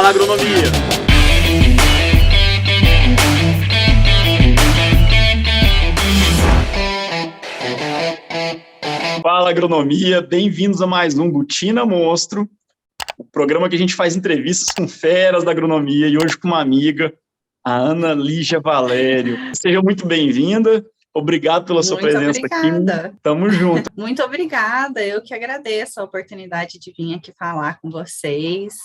Fala Agronomia! Fala Agronomia, bem-vindos a mais um Botina Monstro, o programa que a gente faz entrevistas com feras da agronomia e hoje com uma amiga, a Ana Lígia Valério. Seja muito bem-vinda, obrigado pela sua presença aqui. Tamo junto. Muito obrigada, eu que agradeço a oportunidade de vir aqui falar com vocês,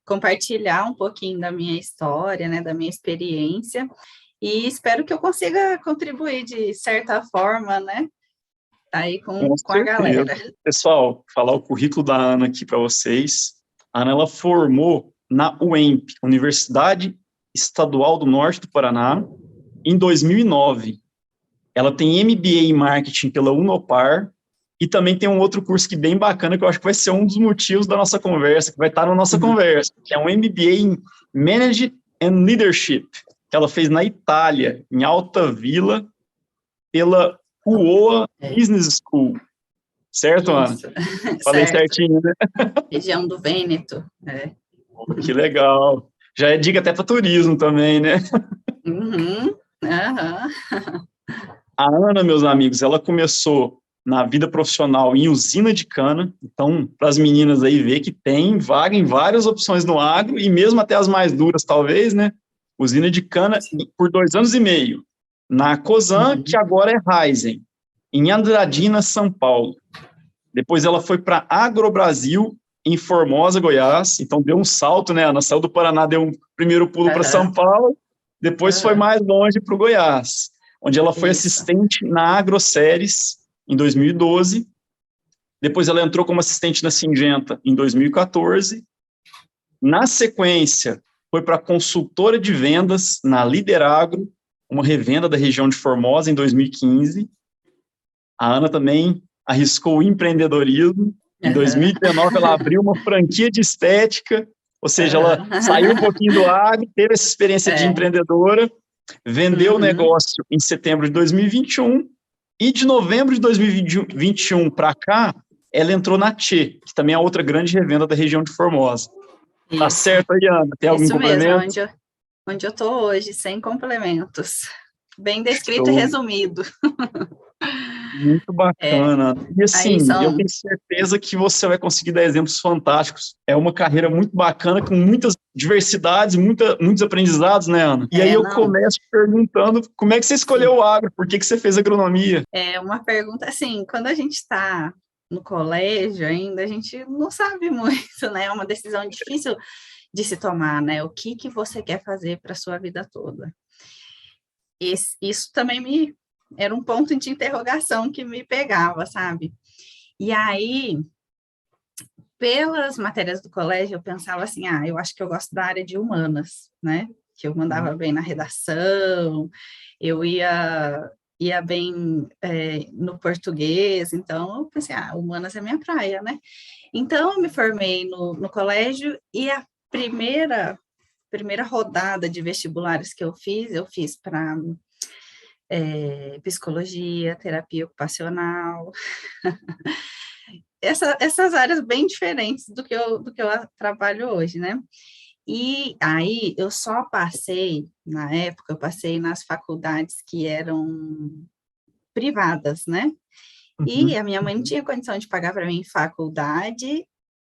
compartilhar um pouquinho da minha história, né, da minha experiência, e espero que eu consiga contribuir de certa forma, né, aí com a galera. Pessoal, falar o currículo da Ana aqui para vocês. A Ana, ela formou na UEMP, Universidade Estadual do Norte do Paraná, em 2009. Ela tem MBA em Marketing pela Unopar e também tem um outro curso que bem bacana, que eu acho que vai ser um dos motivos da nossa conversa, que vai estar na nossa conversa, que é um MBA em Management and Leadership, que ela fez na Itália, em Alta Vila, pela UOA Business School. Certo, Ana? Falei certinho, né? Região do Vêneto. Que legal. Já é dica até para turismo também, né? A Ana, meus amigos, ela começou na vida profissional em usina de cana, então, para as meninas aí ver que tem vaga em várias opções no agro, e mesmo até as mais duras, talvez, né? Usina de cana por 2 anos e meio, na Cosan, que agora é Raizen, em Andradina, São Paulo. Depois ela foi para Agrobrasil, em Formosa, Goiás, então deu um salto, né? Ana saiu do Paraná, deu um primeiro pulo para São Paulo, depois foi mais longe para o Goiás, onde ela foi assistente na AgroSéries em 2012, depois ela entrou como assistente na Syngenta em 2014, na sequência foi para consultora de vendas na Lideragro, uma revenda da região de Formosa em 2015, a Ana também arriscou o empreendedorismo, em 2019 ela abriu uma franquia de estética, ou seja, ela saiu um pouquinho do agro, teve essa experiência de empreendedora, vendeu o negócio em setembro de 2021, e de novembro de 2021 para cá, ela entrou na Tchê, que também é outra grande revenda da região de Formosa. Isso. Tá certo aí, Ana? Tem algum complemento? Isso mesmo, onde eu estou hoje, sem complementos. Bem descrito e resumido. Muito bacana. E assim, eu tenho certeza que você vai conseguir dar exemplos fantásticos. É uma carreira muito bacana, com muitas diversidades, muitos aprendizados, né, Ana? E aí eu começo perguntando, como é que você escolheu o agro? Por que você fez agronomia? É uma pergunta, assim, quando a gente está no colégio ainda, a gente não sabe muito, né? É uma decisão difícil de se tomar, né? O que você quer fazer para a sua vida toda? Isso também era um ponto de interrogação que me pegava, sabe? E aí, pelas matérias do colégio, eu pensava assim, eu acho que eu gosto da área de humanas, né? Que eu mandava bem na redação, eu ia bem no português, então eu pensei, humanas é minha praia, né? Então, eu me formei no colégio e a primeira rodada de vestibulares que eu fiz para psicologia, terapia ocupacional, essas áreas bem diferentes do que eu trabalho hoje, né? E aí, eu só passei, na época, eu passei nas faculdades que eram privadas, né? E a minha mãe não tinha condição de pagar para mim faculdade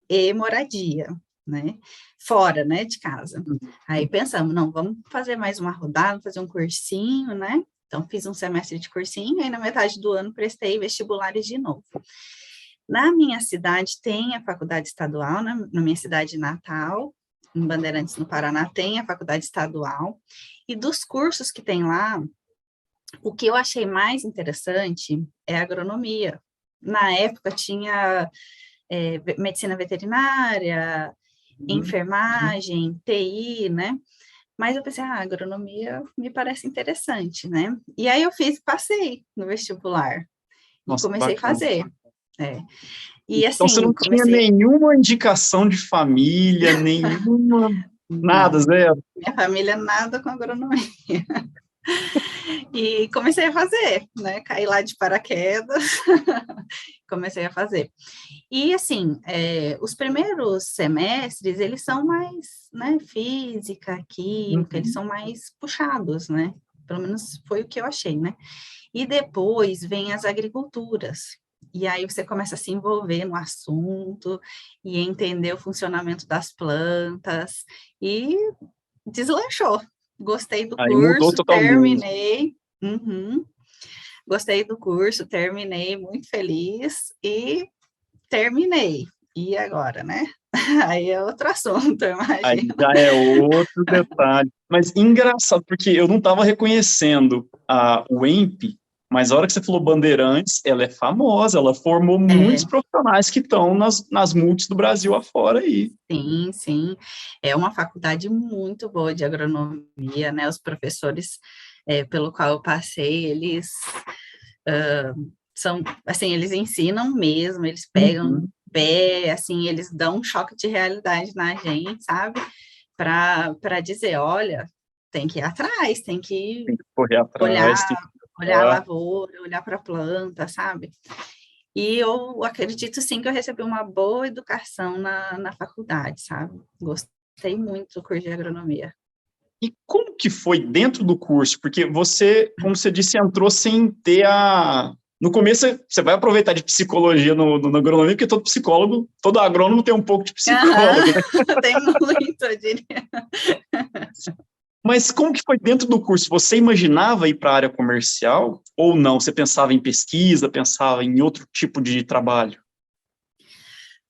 e moradia, né? Fora, né, de casa. Aí pensamos, não, vamos fazer mais uma rodada, fazer um cursinho, né? Então, fiz um semestre de cursinho, e na metade do ano prestei vestibulares de novo. Na minha cidade tem a faculdade estadual, na minha cidade natal, em Bandeirantes, no Paraná, tem a faculdade estadual, e dos cursos que tem lá, o que eu achei mais interessante é a agronomia. Na época tinha medicina veterinária, enfermagem, TI, né? Mas eu pensei, a agronomia me parece interessante, né? E aí eu passei no vestibular. Nossa, e comecei a fazer. E, assim, então você não tinha nenhuma indicação de família, nenhuma, nada, zero? Minha família nada com agronomia. E comecei a fazer, né? Caí lá de paraquedas comecei a fazer. E, assim, os primeiros semestres, eles são mais, né, física, química, eles Uhum. são mais puxados, né? Pelo menos foi o que eu achei, né? E depois vem as agriculturas. E aí você começa a se envolver no assunto e entender o funcionamento das plantas e deslanchou. Gostei do Aí mudou curso, totalmente. terminei. Uhum. Gostei do curso, terminei muito feliz e terminei. E agora, né? Aí é outro assunto, eu Aí imagino. já é outro detalhe. Mas engraçado, porque eu não estava reconhecendo o EMP, mas a hora que você falou Bandeirantes, ela é famosa, ela formou muitos É, profissionais que estão nas multis do Brasil afora aí. sim, sim. É uma faculdade muito boa de agronomia, né? Os professores pelo qual eu passei, eles são, assim, eles ensinam mesmo, eles pegam no Uhum. pé, assim, eles dão um choque de realidade na gente, sabe? Para dizer, olha, tem que ir atrás, tem que Tem que correr olhar, atrás, tem que olhar a estudar. lavoura, olhar para a planta, sabe? E eu acredito sim que eu recebi uma boa educação na faculdade, sabe? Gostei muito do curso de agronomia. E como que foi dentro do curso? Porque você, como você disse, entrou sem ter a... No começo, você vai aproveitar de psicologia na agronomia, porque todo psicólogo, todo agrônomo tem um pouco de Aham, psicólogo, né? tem muito, eu diria. Mas como que foi dentro do curso? Você imaginava ir para a área comercial ou não? Você pensava em pesquisa, pensava em outro tipo de trabalho?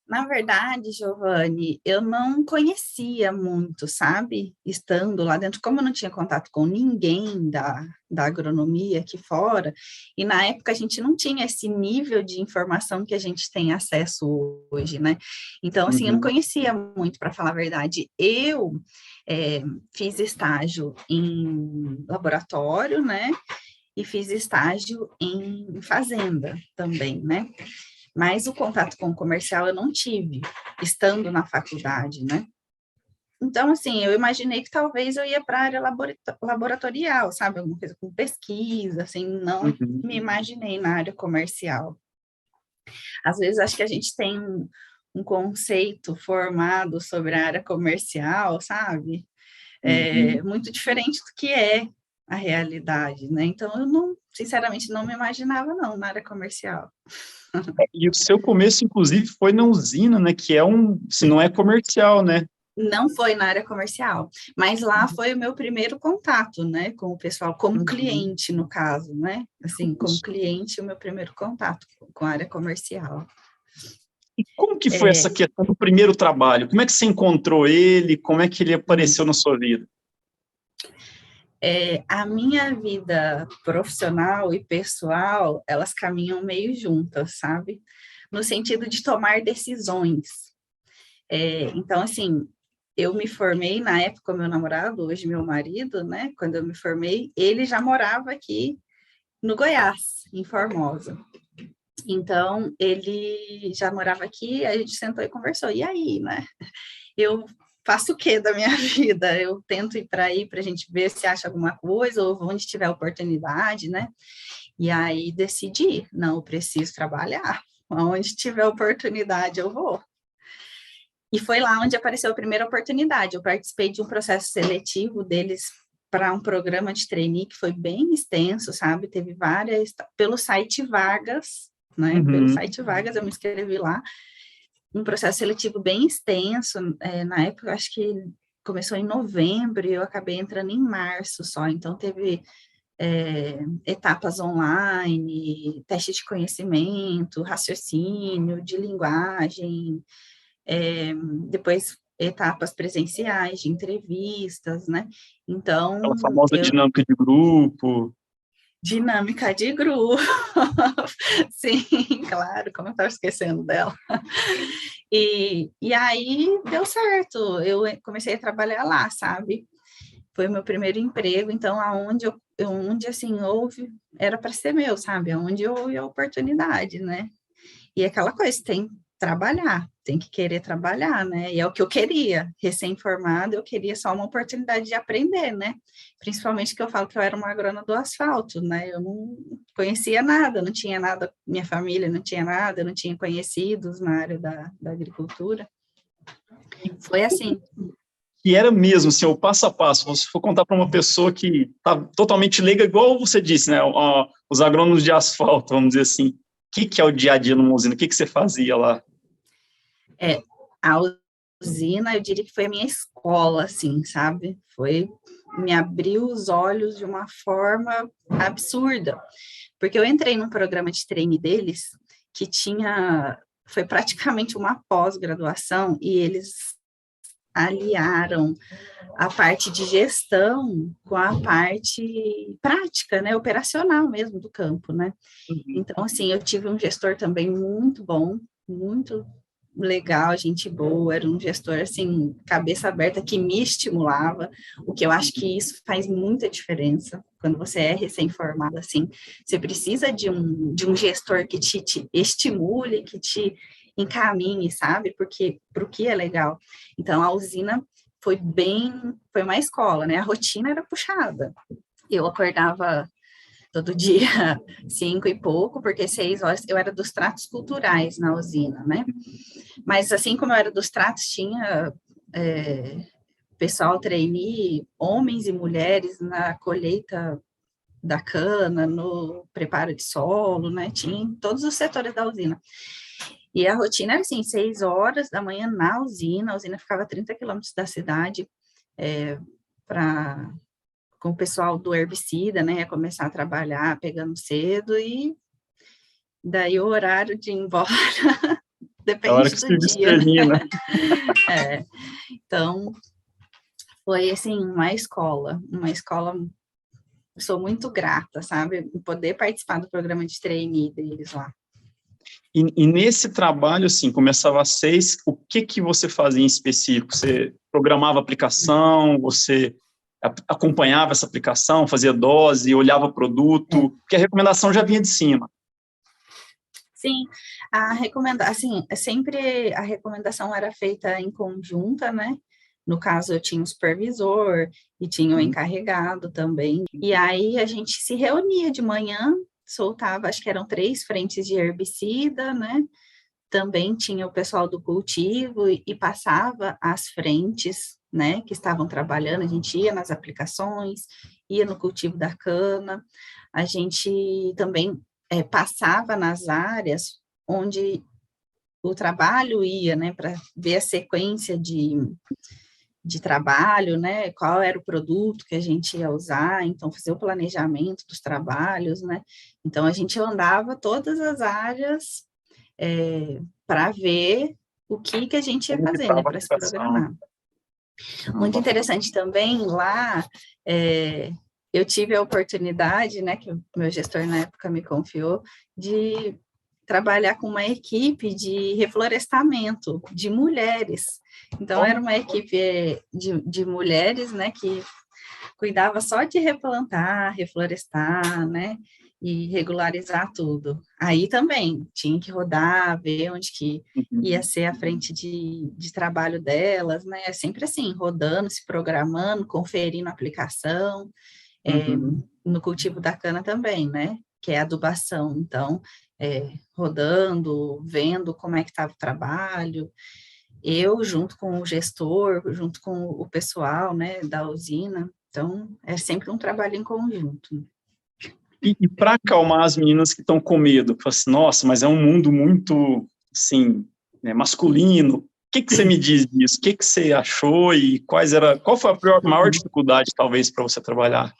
Na verdade, Giovanni, eu não conhecia muito, sabe? Estando lá dentro, como eu não tinha contato com ninguém da agronomia aqui fora, e na época a gente não tinha esse nível de informação que a gente tem acesso hoje, né? Então, assim, eu não Uhum. conhecia muito, para falar a verdade. Eu fiz estágio em laboratório, né? E fiz estágio em fazenda também, né? Mas o contato com o comercial eu não tive, estando na faculdade, né? Então, assim, eu imaginei que talvez eu ia para a área laboratorial, sabe? Alguma coisa com pesquisa, assim, não Uhum. me imaginei na área comercial. Às vezes, acho que a gente tem um conceito formado sobre a área comercial, sabe? Uhum. Muito diferente do que é a realidade, né? Então, eu não, sinceramente, não me imaginava, não, na área comercial. E o seu começo, inclusive, foi na usina, né? Que é se não é comercial, né? Não foi na área comercial, mas lá foi o meu primeiro contato, né, com o pessoal, como Uhum. cliente, no caso, né? Assim, como cliente, o meu primeiro contato com a área comercial. E como que foi essa É, questão do primeiro trabalho? Como é que você encontrou ele? Como é que ele apareceu na sua vida? a minha vida profissional e pessoal, elas caminham meio juntas, sabe? No sentido de tomar decisões. Então, assim, eu me formei na época, meu namorado, hoje meu marido, né? Quando eu me formei, ele já morava aqui no Goiás, em Formosa. Então, ele já morava aqui, a gente sentou e conversou. E aí, né? Eu faço o que da minha vida? Eu tento ir para aí para a gente ver se acha alguma coisa ou onde tiver oportunidade, né? E aí decidi, não, eu preciso trabalhar. Onde tiver oportunidade, eu vou. E foi lá onde apareceu a primeira oportunidade. Eu participei de um processo seletivo deles para um programa de trainee que foi bem extenso, sabe? Teve várias, pelo site Vagas, né? Pelo Uhum. site Vagas eu me inscrevi lá. Um processo seletivo bem extenso. Na época, acho que começou em novembro e eu acabei entrando em março só. Então, teve etapas online, teste de conhecimento, raciocínio, de linguagem, depois etapas presenciais de entrevistas, né? Aquela Então, famosa dinâmica de grupo. dinâmica de grupo, sim, claro, como eu estava esquecendo dela. E aí deu certo, eu comecei a trabalhar lá, sabe? Foi o meu primeiro emprego, então onde assim houve, era para ser meu, sabe? Onde houve a oportunidade, né? E aquela coisa, tem que trabalhar. tem que querer trabalhar, né? E é o que eu queria, recém-formada, eu queria só uma oportunidade de aprender, né? Principalmente que eu falo que eu era uma agrônoma do asfalto, né? Eu não conhecia nada, não tinha nada, minha família não tinha nada, eu não tinha conhecidos na área da agricultura. Foi assim. E era mesmo, assim, o passo a passo, se for contar para uma pessoa que está totalmente leiga, igual você disse, né, os agrônomos de asfalto, vamos dizer assim, o que é o dia a dia numa usina? O que você fazia lá? A usina, eu diria que foi a minha escola, assim, sabe? Me abriu os olhos de uma forma absurda, porque eu entrei num programa de treine deles, que foi praticamente uma pós-graduação, e eles aliaram a parte de gestão com a parte prática, né, operacional mesmo do campo, né? Então, assim, eu tive um gestor também muito bom, muito legal, gente boa, era um gestor, assim, cabeça aberta, que me estimulava, o que eu acho que isso faz muita diferença, quando você é recém-formado, assim, você precisa de um gestor que te estimule, que te encaminhe, sabe, porque para o que é legal. Então, a usina foi uma escola, né, a rotina era puxada, eu acordava todo dia 5 e pouco, porque 6 horas eu era dos tratos culturais na usina, né? Mas assim como eu era dos tratos, tinha pessoal trainee, homens e mulheres na colheita da cana, no preparo de solo, né? Tinha em todos os setores da usina. E a rotina era assim, 6 horas da manhã na usina, a usina ficava a 30 quilômetros da cidade, com o pessoal do herbicida, né, ia começar a trabalhar pegando cedo, e daí o horário de ir embora A hora depende que o do serviço dia, né? termina. Então, foi, assim, uma escola, sou muito grata, sabe, poder participar do programa de trainee deles lá. E nesse trabalho, assim, começava às 6, o que você fazia em específico? Você programava a aplicação, você acompanhava essa aplicação, fazia dose, olhava produto, porque a recomendação já vinha de cima. Sim, sempre a recomendação era feita em conjunta, né? No caso, eu tinha o supervisor e tinha o encarregado também. E aí a gente se reunia de manhã, soltava, acho que eram 3 frentes de herbicida, né? Também tinha o pessoal do cultivo e passava as frentes, né, que estavam trabalhando, a gente ia nas aplicações, ia no cultivo da cana, a gente também passava nas áreas onde o trabalho ia, né, para ver a sequência de trabalho, né, qual era o produto que a gente ia usar, então fazer o planejamento dos trabalhos, né, então a gente andava todas as áreas para ver o que a gente ia fazer, né, para se programar. Muito interessante também, lá, eu tive a oportunidade, né, que o meu gestor na época me confiou, de trabalhar com uma equipe de reflorestamento de mulheres. Então, era uma equipe de mulheres, né, que cuidava só de replantar, reflorestar, né, e regularizar tudo. Aí também tinha que rodar, ver onde que ia ser a frente de trabalho delas, né, é sempre assim, rodando, se programando, conferindo a aplicação, no cultivo da cana também, né, que é a adubação, então, rodando, vendo como é que estava o trabalho, eu junto com o gestor, junto com o pessoal, né, da usina, então é sempre um trabalho em conjunto. E para acalmar as meninas que estão com medo, fala assim, nossa, mas é um mundo muito, assim, né, masculino. O que você me diz disso? O que você achou e qual foi a maior dificuldade, talvez, para você trabalhar?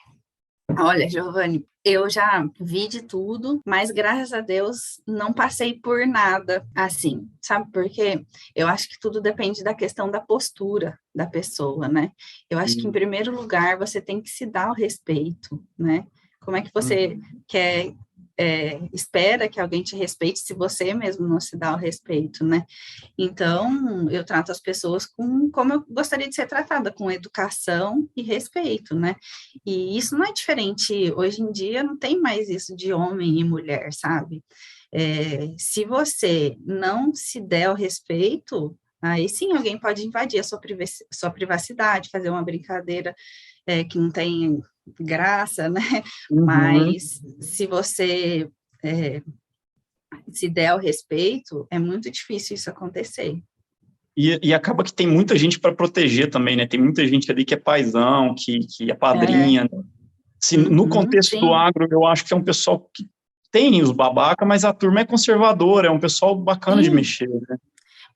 Olha, Giovanni, eu já vi de tudo, mas graças a Deus não passei por nada assim, sabe por quê? Eu acho que tudo depende da questão da postura da pessoa, né? Eu acho que, em primeiro lugar, você tem que se dar o respeito, né? Como é que você espera que alguém te respeite se você mesmo não se dá o respeito, né? Então, eu trato as pessoas como eu gostaria de ser tratada, com educação e respeito, né? E isso não é diferente, hoje em dia não tem mais isso de homem e mulher, sabe? Se você não se der o respeito, aí sim alguém pode invadir a sua privacidade, fazer uma brincadeira que não tem graça, né? Uhum. Mas se você se der o respeito, é muito difícil isso acontecer. E acaba que tem muita gente para proteger também, né? Tem muita gente ali que é paizão, que é padrinha, né? No contexto do Sim. agro, eu acho que é um pessoal que tem os babaca, mas a turma é conservadora, é um pessoal bacana de Sim, mexer, né?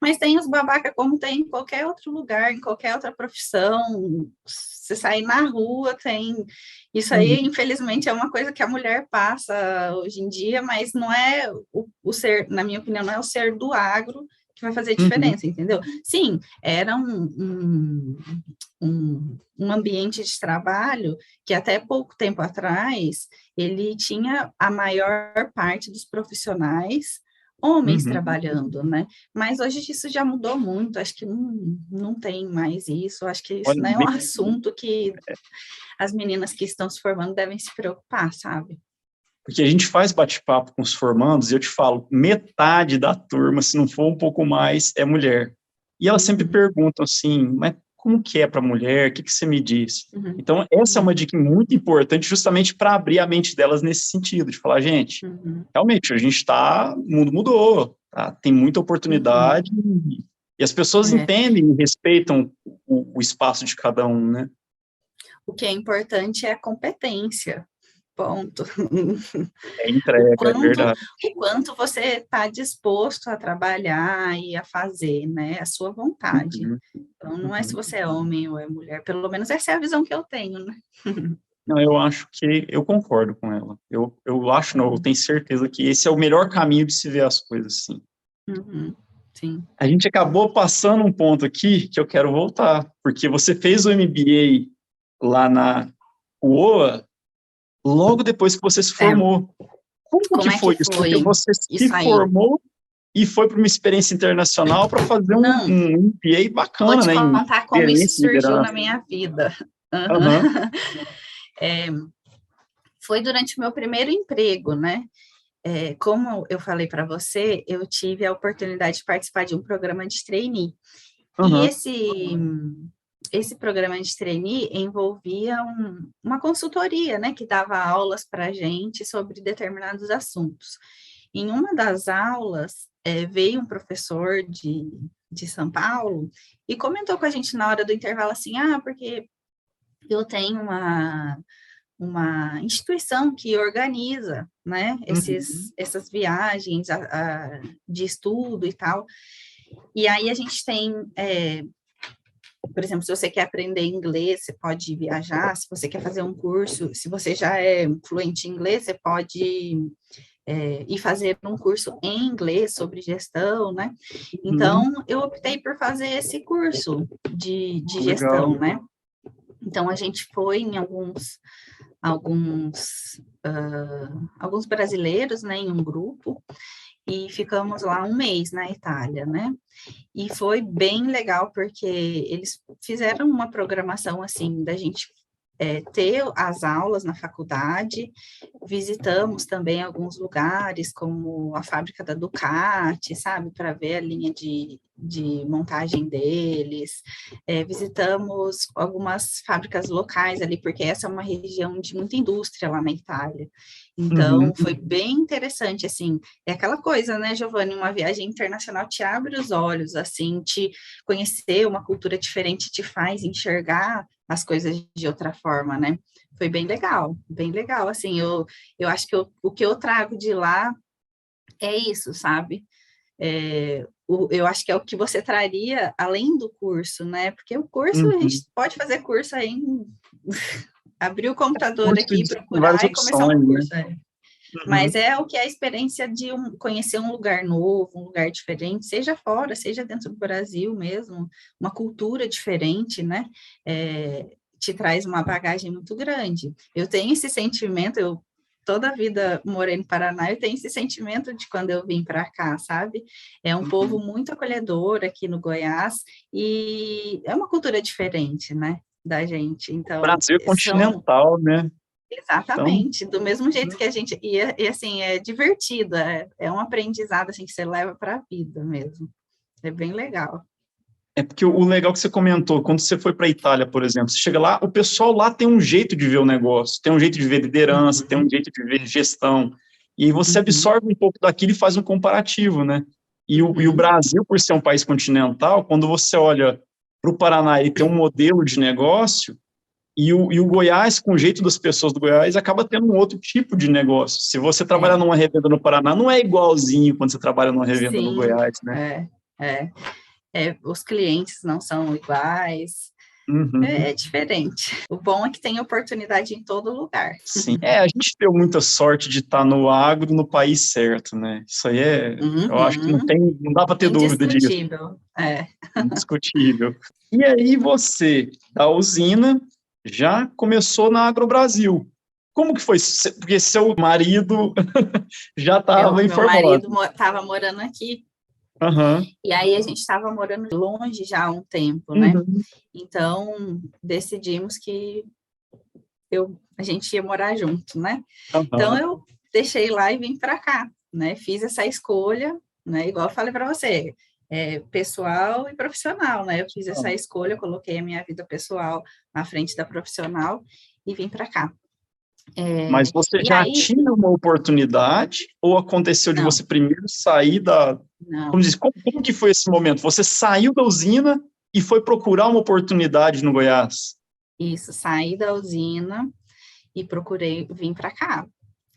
mas tem os babaca como tem em qualquer outro lugar, em qualquer outra profissão. Você sair na rua, tem. Isso aí, Uhum. infelizmente, é uma coisa que a mulher passa hoje em dia, mas não é o ser, na minha opinião, não é o ser do agro que vai fazer Uhum. diferença, entendeu? Sim, era um ambiente de trabalho que até pouco tempo atrás ele tinha a maior parte dos profissionais homens Uhum. trabalhando, né? Mas hoje isso já mudou muito, acho que não tem mais isso, acho que isso Olha, não é um bem, assunto que as meninas que estão se formando devem se preocupar, sabe? porque a gente faz bate-papo com os formandos e eu te falo, metade da turma, se não for um pouco mais, é mulher. E elas sempre Uhum, perguntam assim, mas como que é para mulher? O que que você me diz? uhum, Então, essa é uma uhum, dica muito importante justamente para abrir a mente delas nesse sentido, de falar, gente, uhum, realmente, a gente está, o mundo mudou, tá? Tem muita uhum. oportunidade e as pessoas É. entendem e respeitam o espaço de cada um, né? O que é importante é a competência, ponto. É O entrega, é quanto, verdade. o quanto você está disposto a trabalhar e a fazer, né? A sua vontade. Uhum, Então, não é se uhum. você é homem ou é mulher, pelo menos essa é a visão que eu tenho, né? Não, eu acho que eu concordo com ela. Eu acho, não, eu tenho certeza que esse é o melhor caminho de se ver as coisas, sim. Uhum, sim. A gente acabou passando um ponto aqui que eu quero voltar, porque você fez o MBA lá na UOA logo depois que você se É, formou. Como que como é que foi isso? Porque foi você se isso aí? formou e foi para uma experiência internacional para fazer um, Não, um MBA vou bacana, te né, em contar como isso gerência e surgiu na liderança. minha vida. Aham, Uhum. Foi durante o meu primeiro emprego, né? Como eu falei para você, eu tive a oportunidade de participar de um programa de trainee. E aham, esse programa de trainee envolvia uma consultoria, né, que dava aulas para a gente sobre determinados assuntos. Em uma das aulas, veio um professor de São Paulo e comentou com a gente na hora do intervalo assim, porque eu tenho uma instituição que organiza, né, uhum, essas viagens de estudo e tal. E aí a gente tem, por exemplo, se você quer aprender inglês, você pode viajar. Se você quer fazer um curso, se você já é fluente em inglês, você pode ir fazer um curso em inglês sobre gestão, né? uhum. Então, eu optei por fazer esse curso de Legal. gestão, né? Então, a gente foi em alguns brasileiros, né, em um grupo, e ficamos lá um mês na Itália, né? E foi bem legal, porque eles fizeram uma programação, assim, da gente ter as aulas na faculdade, visitamos também alguns lugares, como a fábrica da Ducati, sabe, para ver a linha de montagem deles, visitamos algumas fábricas locais ali, porque essa é uma região de muita indústria lá na Itália, Uhum. então foi bem interessante, assim, é aquela coisa, né, Giovanni, uma viagem internacional te abre os olhos, assim, te conhecer uma cultura diferente te faz enxergar as coisas de outra forma, né? Foi bem legal, assim, eu acho que o que eu trago de lá é isso, sabe? Eu acho que é o que você traria além do curso, né? Porque o curso, a Uhum. gente pode fazer curso aí, abrir o computador Curso aqui, de várias procurar e começar um opções, né? curso, Mas Uhum. é o que é a experiência de conhecer um lugar novo, um lugar diferente, seja fora, seja dentro do Brasil mesmo, uma cultura diferente, né? Te traz uma bagagem muito grande. Eu tenho esse sentimento, eu toda a vida morei no Paraná, eu tenho esse sentimento de quando eu vim para cá, sabe? É um povo Uhum. muito acolhedor aqui no Goiás e é uma cultura diferente, né? Da gente. Então, Brasil são continental, né? Então, Exatamente, do mesmo jeito que a gente, e assim, é divertido, é um aprendizado, assim, que você leva para a vida mesmo, é bem legal. é porque o legal que você comentou, quando você foi para a Itália, por exemplo, você chega lá, o pessoal lá tem um jeito de ver o negócio, tem um jeito de ver liderança, tem um Uhum, jeito de ver gestão, e aí você uhum, absorve um pouco daquilo e faz um comparativo, né? E o uhum. Brasil, por ser um país continental, quando você olha para o Paraná e tem um modelo de negócio, e o Goiás, com o jeito das pessoas do Goiás, acaba tendo um outro tipo de negócio. Se você trabalhar É, numa revenda no Paraná, não é igualzinho quando você trabalha numa revenda no sim, Goiás, né? é, é, os clientes não são iguais, é Uhum. diferente. O bom é que tem oportunidade em todo lugar. Sim, a gente deu muita sorte de estar no agro no país certo, né? Isso aí eu acho que Uhum, não dá para ter dúvida disso, indiscutível, é. indiscutível. E aí você, da usina, já começou na Agro Brasil. Como que foi? Porque seu marido já estava Meu informado. marido estava morando aqui, Aham. e aí a gente estava morando longe já há um tempo, né? Uhum. Então, decidimos que a gente ia morar junto, né? Então, Aham. eu deixei lá e vim para cá, né? Fiz essa escolha, né? Igual eu falei para você, pessoal e profissional, né? Eu fiz essa escolha, coloquei a minha vida pessoal na frente da profissional e vim para cá. Mas você E já aí, tinha uma oportunidade ou aconteceu de não, você primeiro sair da... não, Como diz, como que foi esse momento? Você saiu da usina e foi procurar uma oportunidade no Goiás? isso, saí da usina e procurei vir para cá,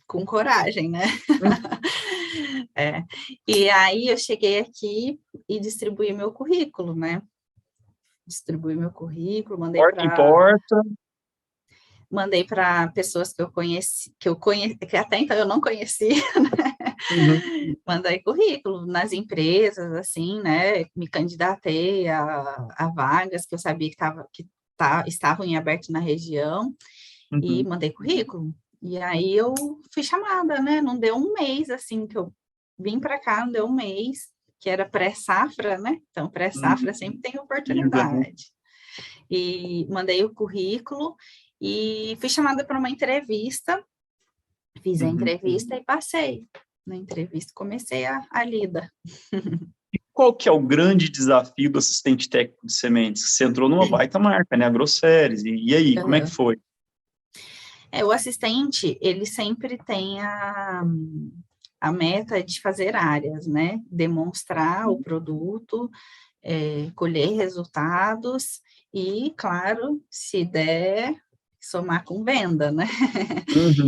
com coragem, né? Hum. É. E aí eu cheguei aqui e distribuí meu currículo, né? Distribuí meu currículo, Porta em porta. mandei para pessoas que até então eu não conhecia, Uhum. mandei currículo nas empresas, assim, né? Me candidatei a vagas que eu sabia estavam em aberto na região e Uhum. mandei currículo. E aí eu fui chamada, né? Não deu um mês, assim, que eu vim para cá, não deu um mês, que era pré-safra, né? Então, pré-safra Uhum. sempre tem Vida, né? oportunidade. E mandei o currículo e fui chamada para uma entrevista, fiz a Uhum. entrevista e passei. Na entrevista comecei a lida. Qual que é o grande desafio do assistente técnico de sementes? Você entrou numa baita marca, né? A Grosseries. E aí, como é que Uhum. foi? O assistente, ele sempre tem a meta de fazer áreas, né? Demonstrar o produto, colher resultados e, claro, se der, somar com venda, né?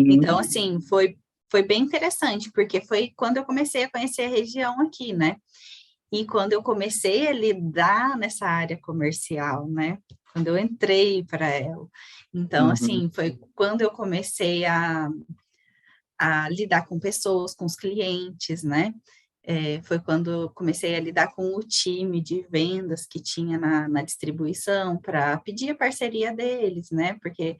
Então, Uhum. assim, foi bem interessante, porque foi quando eu comecei a conhecer a região aqui, né? E quando eu comecei a lidar nessa área comercial, né? Quando eu entrei para ela. Então, Uhum. assim, foi quando eu comecei a lidar com pessoas, com os clientes, né? Foi quando eu comecei a lidar com o time de vendas que tinha na distribuição para pedir a parceria deles, né? Porque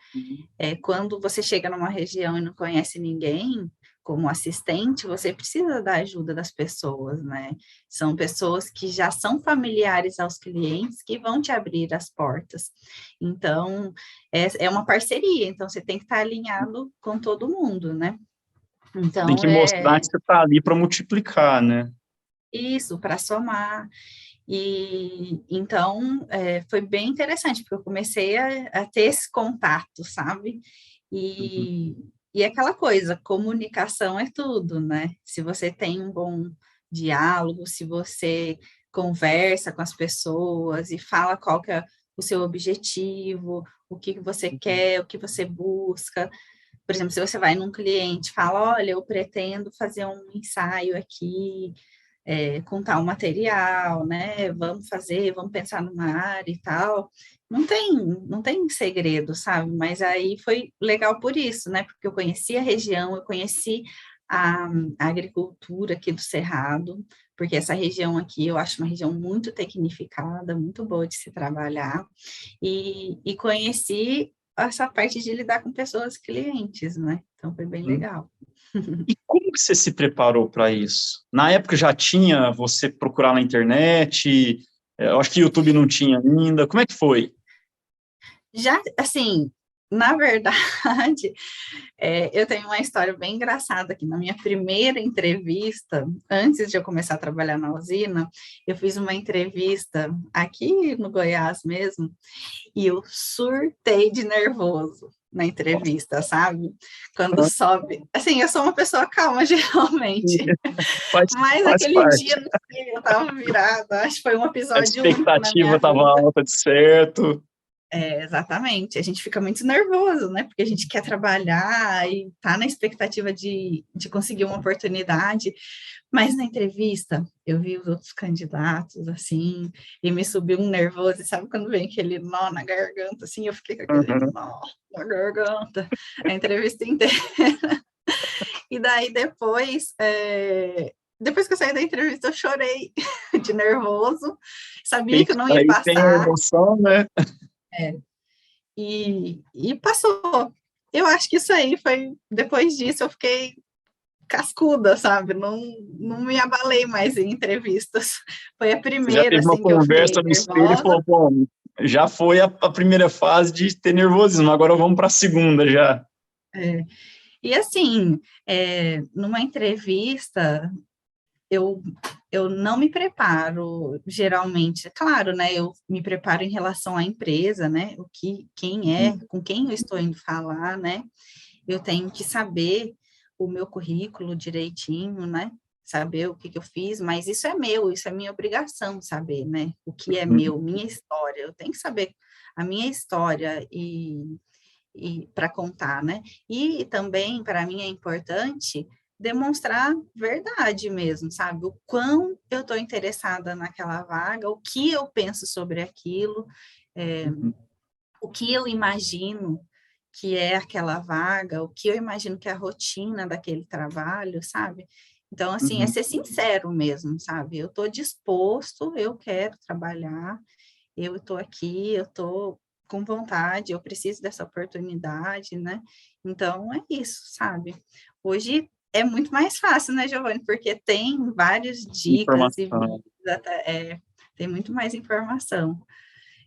quando você chega numa região e não conhece ninguém, como assistente, você precisa da ajuda das pessoas, né? São pessoas que já são familiares aos clientes que vão te abrir as portas. Então, é uma parceria, então você tem que estar alinhado com todo mundo, né? Você tem Então, que mostrar que você está ali para multiplicar, né? isso, para somar. E então foi bem interessante, porque eu comecei a ter esse contato, sabe? Uhum. E aquela coisa, comunicação é tudo, né? Se você tem um bom diálogo, se você conversa com as pessoas e fala qual que é o seu objetivo, o que você quer, o que você busca. Por exemplo, se você vai num cliente e fala, olha, eu pretendo fazer um ensaio aqui, com tal material, né? Vamos pensar numa área e tal. Não tem segredo, sabe? Mas aí foi legal por isso, né? Porque eu conheci a região, eu conheci a agricultura aqui do Cerrado, porque essa região aqui eu acho uma região muito tecnificada, muito boa de se trabalhar, e conheci essa parte de lidar com pessoas clientes, né? Então foi bem Uhum. legal. E como que você se preparou para isso? Na época já tinha você procurar na internet? Eu acho que YouTube não tinha ainda. Como é que foi? Já, assim, Na verdade, eu tenho uma história bem engraçada aqui. Na minha primeira entrevista, antes de eu começar a trabalhar na usina, eu fiz uma entrevista aqui no Goiás mesmo, e eu surtei de nervoso na entrevista, sabe? Quando sobe, assim, eu sou uma pessoa calma geralmente, mas Faz aquele parte. dia, não sei, eu tava virada, acho que foi um A episódio único na expectativa minha estava vida. alta de certo. Exatamente, a gente fica muito nervoso, né? Porque a gente quer trabalhar e tá na expectativa de conseguir uma oportunidade, mas na entrevista eu vi os outros candidatos, assim, e me subiu um nervoso, e sabe quando vem aquele nó na garganta, assim, eu fiquei com aquele Uhum. nó na garganta, a entrevista inteira. E daí depois que eu saí da entrevista, eu chorei de nervoso, sabia que eu não ia Aí tem a passar, emoção, né? e passou. Eu acho que isso aí foi, depois disso eu fiquei cascuda, sabe? Não, não me abalei mais em entrevistas. Foi a Você já primeira, teve uma assim, que eu conversa fiquei no espelho e nervosa. falou, bom, já foi a primeira fase de ter nervosismo, agora vamos para a segunda já. É. E assim, numa entrevista, eu, eu não me preparo, geralmente. Claro, né? Eu me preparo em relação à empresa, né? Com quem eu estou indo falar, né? Eu tenho que saber o meu currículo direitinho, né? Saber o que que eu fiz, mas isso é meu, isso é minha obrigação saber, né? O que é meu, minha história. Eu tenho que saber a minha história e para contar, né? E também, para mim, é importante demonstrar verdade mesmo, sabe? O quão eu estou interessada naquela vaga, o que eu penso sobre aquilo, é, Uhum. o que eu imagino que é aquela vaga, o que eu imagino que é a rotina daquele trabalho, sabe? Então, assim, é Uhum. ser sincero mesmo, sabe? Eu estou disposto, eu quero trabalhar, eu estou aqui, eu estou com vontade, eu preciso dessa oportunidade, né? Então, é isso, sabe? Hoje é muito mais fácil, né, Giovanni? Porque tem várias dicas e Informação. vídeos, tem muito mais informação.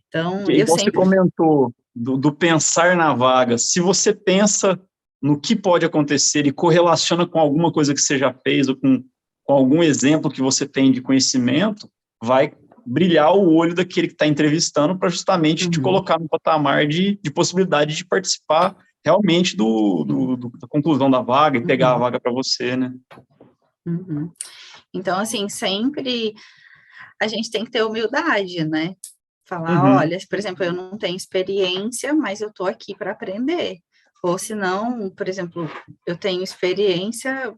Então, Que, eu igual você sempre... comentou, do pensar na vaga, se você pensa no que pode acontecer e correlaciona com alguma coisa que você já fez ou com algum exemplo que você tem de conhecimento, vai brilhar o olho daquele que está entrevistando para justamente te Uhum, colocar no patamar de possibilidade de participar realmente da conclusão da vaga e pegar a uhum, vaga para você, né? uhum. Então, assim, sempre a gente tem que ter humildade, né? Falar, Uhum. olha, por exemplo, eu não tenho experiência, mas eu estou aqui para aprender. Ou se não, por exemplo, eu tenho experiência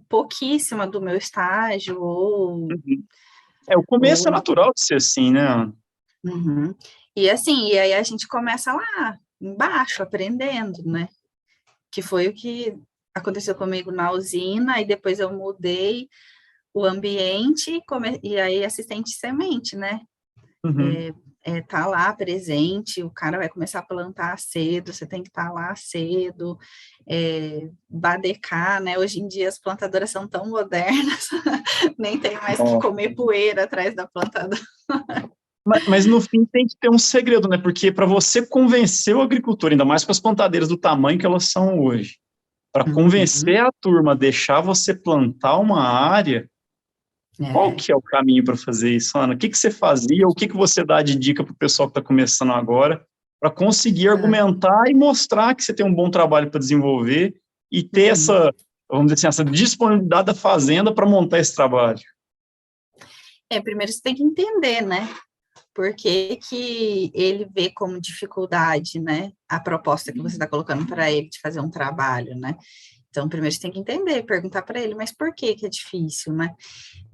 pouquíssima do meu estágio, Uhum. O ou começo é natural de ser assim, né? uhum. E assim, e aí a gente começa lá, embaixo, aprendendo, né? Que foi o que aconteceu comigo na usina, e depois eu mudei o ambiente, e aí assistente de semente, né? Uhum. Tá lá presente, o cara vai começar a plantar cedo, você tem que estar lá cedo, badecar, né? Hoje em dia as plantadoras são tão modernas, nem tem mais que comer poeira atrás da plantadora. Mas no fim tem que ter um segredo, né? Porque para você convencer o agricultor, ainda mais com as plantadeiras do tamanho que elas são hoje, para convencer Uhum, a turma a deixar você plantar uma área, qual é, que é o caminho para fazer isso, Ana? O que você fazia? O que você dá de dica para o pessoal que está começando agora, para conseguir é, argumentar e mostrar que você tem um bom trabalho para desenvolver e ter uhum. essa, vamos dizer assim, essa disponibilidade da fazenda para montar esse trabalho? Primeiro você tem que entender, né? Por que que ele vê como dificuldade, né? A proposta que você está colocando para ele de fazer um trabalho, né? Então, primeiro você tem que entender, perguntar para ele, mas por que que é difícil, né?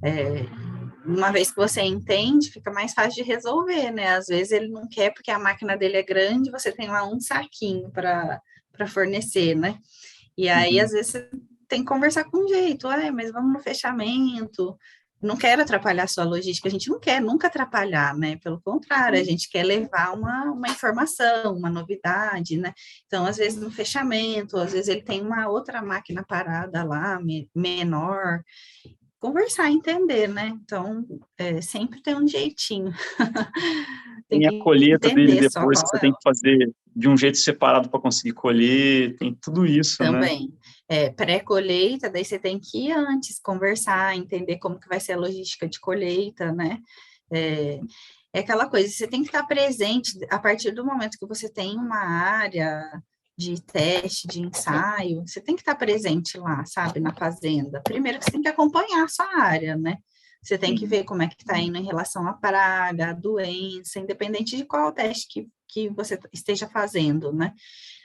É, uma vez que você entende, fica mais fácil de resolver, né? Às vezes ele não quer porque a máquina dele é grande, você tem lá um saquinho para fornecer, né? E aí, Uhum. às vezes, você tem que conversar com um jeito, mas vamos no fechamento. Não quero atrapalhar a sua logística, a gente não quer nunca atrapalhar, né? Pelo contrário, a gente quer levar uma informação, uma novidade, né? Então, às vezes, no fechamento, às vezes ele tem uma outra máquina parada lá, menor, conversar, entender, né? Então, sempre tem um jeitinho. Tem Tem a que colheita dele entender só depois, que qual você é. tem que fazer de um jeito separado para conseguir colher, tem tudo isso, né? Também. Pré-colheita, daí você tem que ir antes, conversar, entender como que vai ser a logística de colheita, né? É aquela coisa, você tem que estar presente a partir do momento que você tem uma área de teste, de ensaio, você tem que estar presente lá, sabe, na fazenda. Primeiro que você tem que acompanhar a sua área, né? Você tem que Sim. ver como é que está indo em relação à praga, à doença, independente de qual teste que você esteja fazendo, né?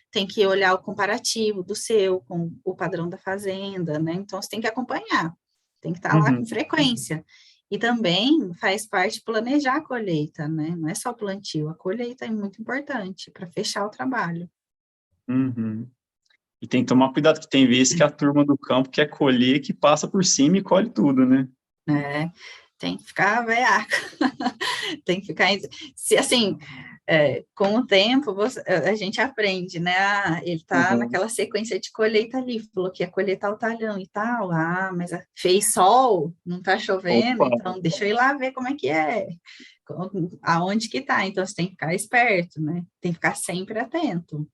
Tem que olhar o comparativo do seu com o padrão da fazenda, né? Então, você tem que acompanhar, tem que estar lá com frequência. E também faz parte planejar a colheita, né? Não é só o plantio, a colheita é muito importante para fechar o trabalho. Uhum. E tem que tomar cuidado, que tem vezes que a turma do campo quer colher, que passa por cima e colhe tudo, né? Tem que ficar veaco. Tem que ficar... Se, assim, com o tempo, a gente aprende, né? Ele tá naquela sequência de colheita ali, falou que ia colher tal talhão e tal. Mas fez sol, não tá chovendo, Opa. então deixa eu ir lá ver como é que é, aonde que tá. Então, você tem que ficar esperto, né? Tem que ficar sempre atento,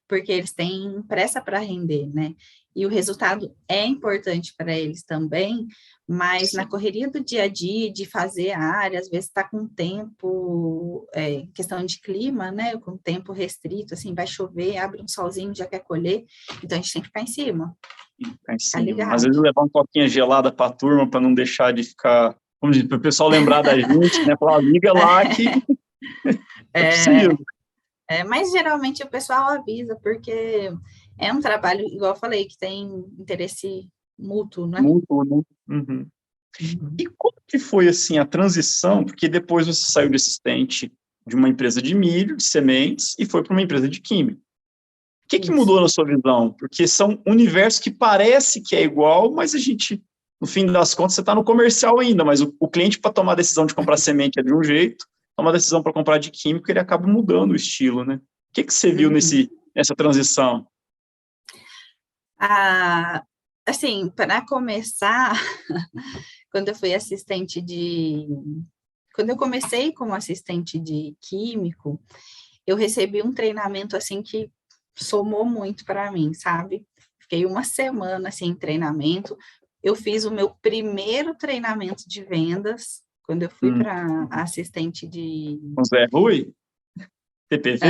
porque eles têm pressa para render, né? E o resultado é importante para eles também, mas na correria do dia a dia, de fazer a área, às vezes está com tempo, questão de clima, né? Com tempo restrito, assim, vai chover, abre um solzinho, já quer colher, então a gente tem que ficar em cima. Ficar em Ficar cima. ligado. Às vezes levar um coquinha gelada para a turma, para não deixar de ficar, como diz, para o pessoal lembrar da gente, né? Falar, liga lá que eu preciso. Mas geralmente o pessoal avisa, porque é um trabalho, igual eu falei, que tem interesse mútuo, né? Mútuo, né? Uhum. E como que foi, assim, a transição? Porque depois você saiu de assistente de uma empresa de milho, de sementes, e foi para uma empresa de química. O que mudou na sua visão? Porque são universos que parece que é igual, mas a gente, no fim das contas, você está no comercial ainda, mas o cliente, para tomar a decisão de comprar semente é de um jeito, tomar a decisão para comprar de químico, ele acaba mudando o estilo, né? O que você viu nessa transição? Assim, para começar, quando eu comecei como assistente de químico, eu recebi um treinamento, assim, que somou muito para mim, sabe? Fiquei uma semana, assim, em treinamento. Eu fiz o meu primeiro treinamento de vendas, quando eu fui para assistente de... Com Zé Rui? TPV?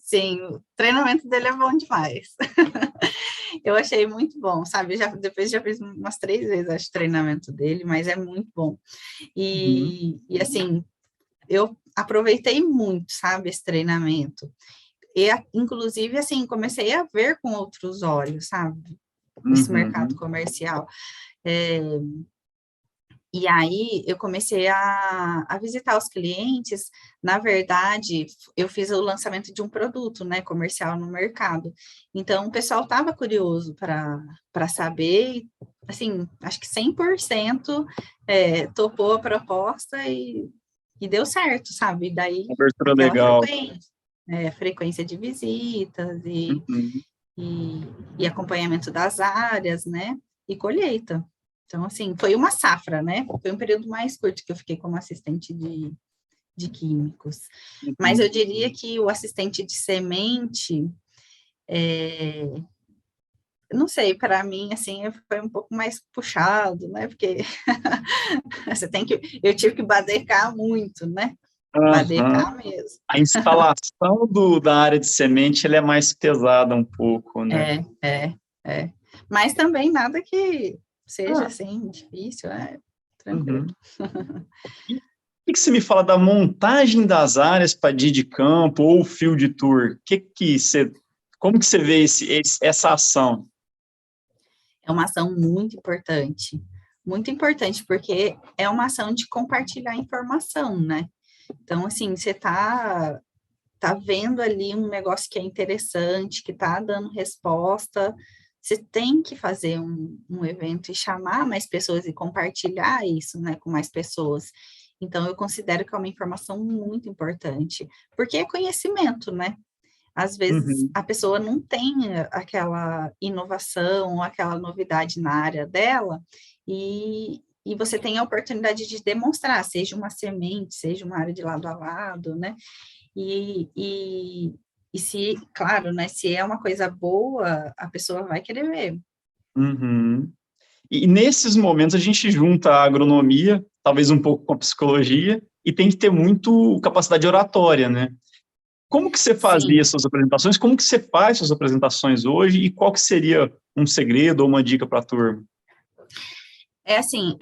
Sim, o treinamento dele é bom demais. Eu achei muito bom, sabe? Depois já fiz umas 3 vezes, acho, treinamento dele, mas é muito bom. E assim, eu aproveitei muito, sabe, esse treinamento. E, inclusive, assim, comecei a ver com outros olhos, sabe? Esse mercado comercial. E aí, eu comecei a visitar os clientes. Na verdade, eu fiz o lançamento de um produto, né, comercial no mercado. Então, o pessoal estava curioso para saber, assim, acho que 100% topou a proposta e deu certo, sabe? E daí, Abertura aquela legal. frequência de visitas e acompanhamento das áreas, né? E colheita. Então, assim, foi uma safra, né? Foi um período mais curto que eu fiquei como assistente de químicos. Mas eu diria que o assistente de semente, não sei, para mim, assim, foi um pouco mais puxado, né? Porque eu tive que badecar muito, né? Badecar mesmo. A instalação da área de semente, ela é mais pesada um pouco, né? Mas também nada que seja, assim, difícil, tranquilo. E o que você me fala da montagem das áreas para dia de campo ou field tour? Como que você vê essa ação? É uma ação muito importante, porque é uma ação de compartilhar informação, né? Então, assim, você tá vendo ali um negócio que é interessante, que tá dando resposta, você tem que fazer um evento e chamar mais pessoas e compartilhar isso, né, com mais pessoas. Então, eu considero que é uma informação muito importante, porque é conhecimento, né? Às vezes, Uhum. a pessoa não tem aquela inovação, aquela novidade na área dela, e você tem a oportunidade de demonstrar, seja uma semente, seja uma área de lado a lado, né? E, e, e se, claro, né, se é uma coisa boa, a pessoa vai querer ver. Uhum. E nesses momentos a gente junta a agronomia, talvez um pouco com a psicologia, e tem que ter muito capacidade oratória, né? Como que você fazia Sim, suas apresentações? Como que você faz suas apresentações hoje? E qual que seria um segredo ou uma dica para a turma? é assim,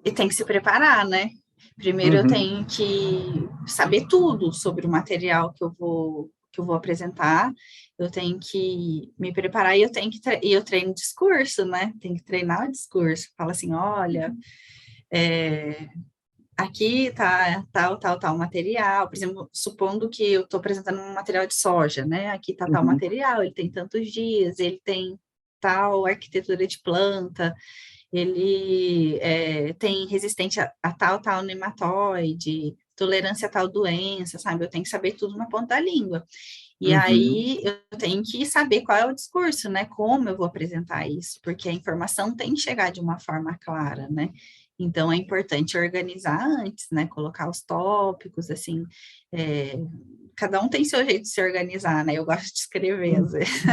e tem que se preparar, né? Primeiro eu Uhum, tenho que saber tudo sobre o material que eu vou apresentar, eu tenho que me preparar e eu tenho que e eu treino discurso, né? Tem que treinar o discurso. Fala assim, olha, é, aqui tá tal material, por exemplo, supondo que eu estou apresentando um material de soja, né? Aqui tá tal uhum, material, ele tem tantos dias, ele tem tal arquitetura de planta, ele tem resistência a tal nematóide, tolerância a tal doença, sabe? Eu tenho que saber tudo na ponta da língua. E uhum, aí eu tenho que saber qual é o discurso, né? Como eu vou apresentar isso, porque a informação tem que chegar de uma forma clara, né? Então é importante organizar antes, né? Colocar os tópicos, assim. é, Cada um tem seu jeito de se organizar, né? Eu gosto de escrever, às uhum. vezes.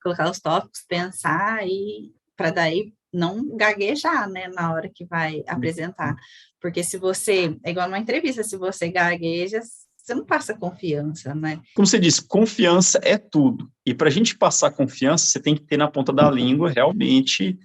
Colocar os tópicos, pensar e para daí não gaguejar, né, na hora que vai apresentar. Porque se você, é igual numa entrevista, se você gagueja, você não passa confiança, né? Como você disse, confiança é tudo. E para a gente passar confiança, você tem que ter na ponta da língua realmente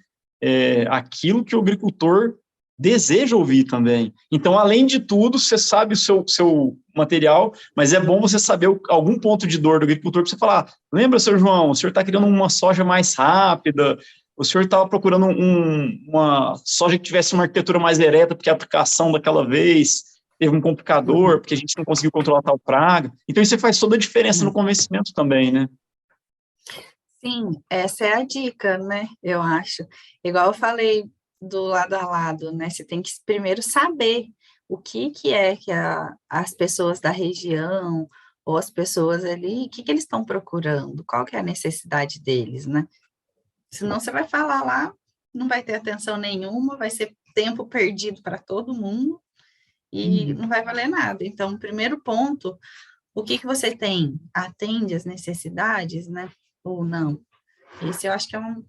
aquilo que o agricultor deseja ouvir também. Então, além de tudo, você sabe o seu material, mas é bom você saber algum ponto de dor do agricultor para você falar: lembra, seu João, o senhor está querendo uma soja mais rápida, o senhor estava procurando uma soja que tivesse uma arquitetura mais ereta, porque a aplicação daquela vez teve um complicador, Uhum, porque a gente não conseguiu controlar tal praga. Então, isso faz toda a diferença no uhum. convencimento também, né? Sim, essa é a dica, né? Eu acho. Igual eu falei do lado a lado, né? Você tem que primeiro saber o que é que as pessoas da região ou as pessoas ali, o que eles estão procurando, qual que é a necessidade deles, né? Senão você vai falar lá, não vai ter atenção nenhuma, vai ser tempo perdido para todo mundo e Uhum. não vai valer nada. Então, primeiro ponto, o que você tem? Atende às necessidades, né? Ou não? Esse eu acho que é um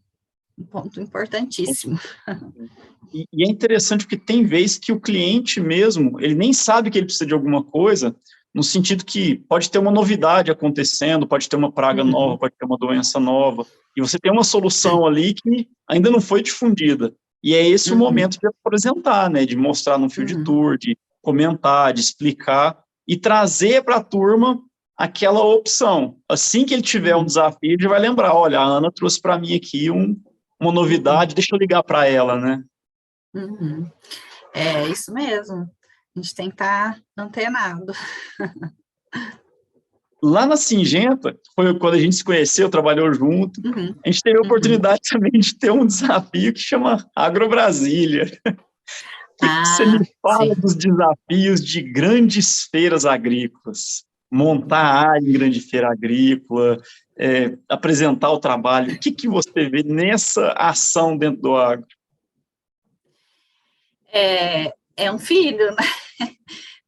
ponto importantíssimo. E é interessante porque tem vezes que o cliente mesmo, ele nem sabe que ele precisa de alguma coisa, no sentido que pode ter uma novidade acontecendo, pode ter uma praga nova, Uhum, pode ter uma doença nova, e você tem uma solução ali que ainda não foi difundida. E é esse o uhum, momento de apresentar, né, de mostrar no field uhum, tour, de comentar, de explicar, e trazer para a turma aquela opção. Assim que ele tiver um uhum, desafio, ele vai lembrar, olha, a Ana trouxe para mim aqui uma uhum, novidade, deixa eu ligar para ela, né? uhum. É isso mesmo. A gente tem que estar antenado. Lá na Singenta, foi quando a gente se conheceu, trabalhou junto, Uhum, a gente teve a uhum. oportunidade também de ter um desafio que chama Agrobrasília. O que você me Ah, fala sim. dos desafios de grandes feiras agrícolas? Montar a área em grande feira agrícola, apresentar o trabalho. O que você vê nessa ação dentro do agro? É um filho, né?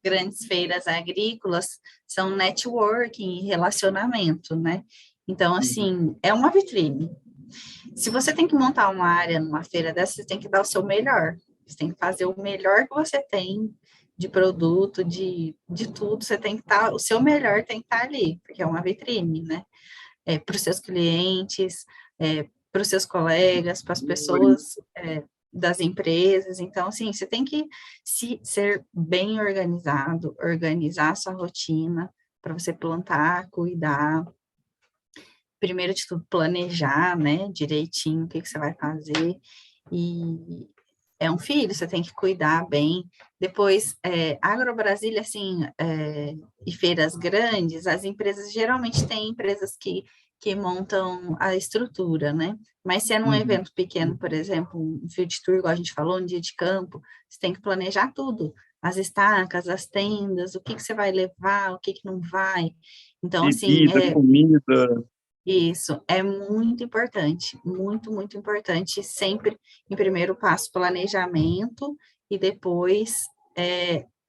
Grandes feiras agrícolas são networking e relacionamento, né? Então, Uhum, assim, é uma vitrine. Se você tem que montar uma área numa feira dessa, você tem que dar o seu melhor. Você tem que fazer o melhor que você tem de produto, de tudo. Você tem que estar, o seu melhor tem que estar ali, porque é uma vitrine, né? Para os seus clientes, para os seus colegas, para as pessoas das empresas. Então, assim, você tem que ser bem organizado, organizar a sua rotina para você plantar, cuidar. Primeiro de tudo, planejar, né, direitinho o que você vai fazer. E é um filho, você tem que cuidar bem. Depois, Agrobrasília, assim, e feiras grandes, as empresas geralmente têm empresas que montam a estrutura, né? Mas se é num uhum, evento pequeno, por exemplo, um field tour, igual a gente falou, um dia de campo, você tem que planejar tudo. as estacas, as tendas, o que que você vai levar, o que que não vai. Então, assim, Bebida, comida. isso é muito importante, muito, muito importante. Sempre, em primeiro passo, planejamento e depois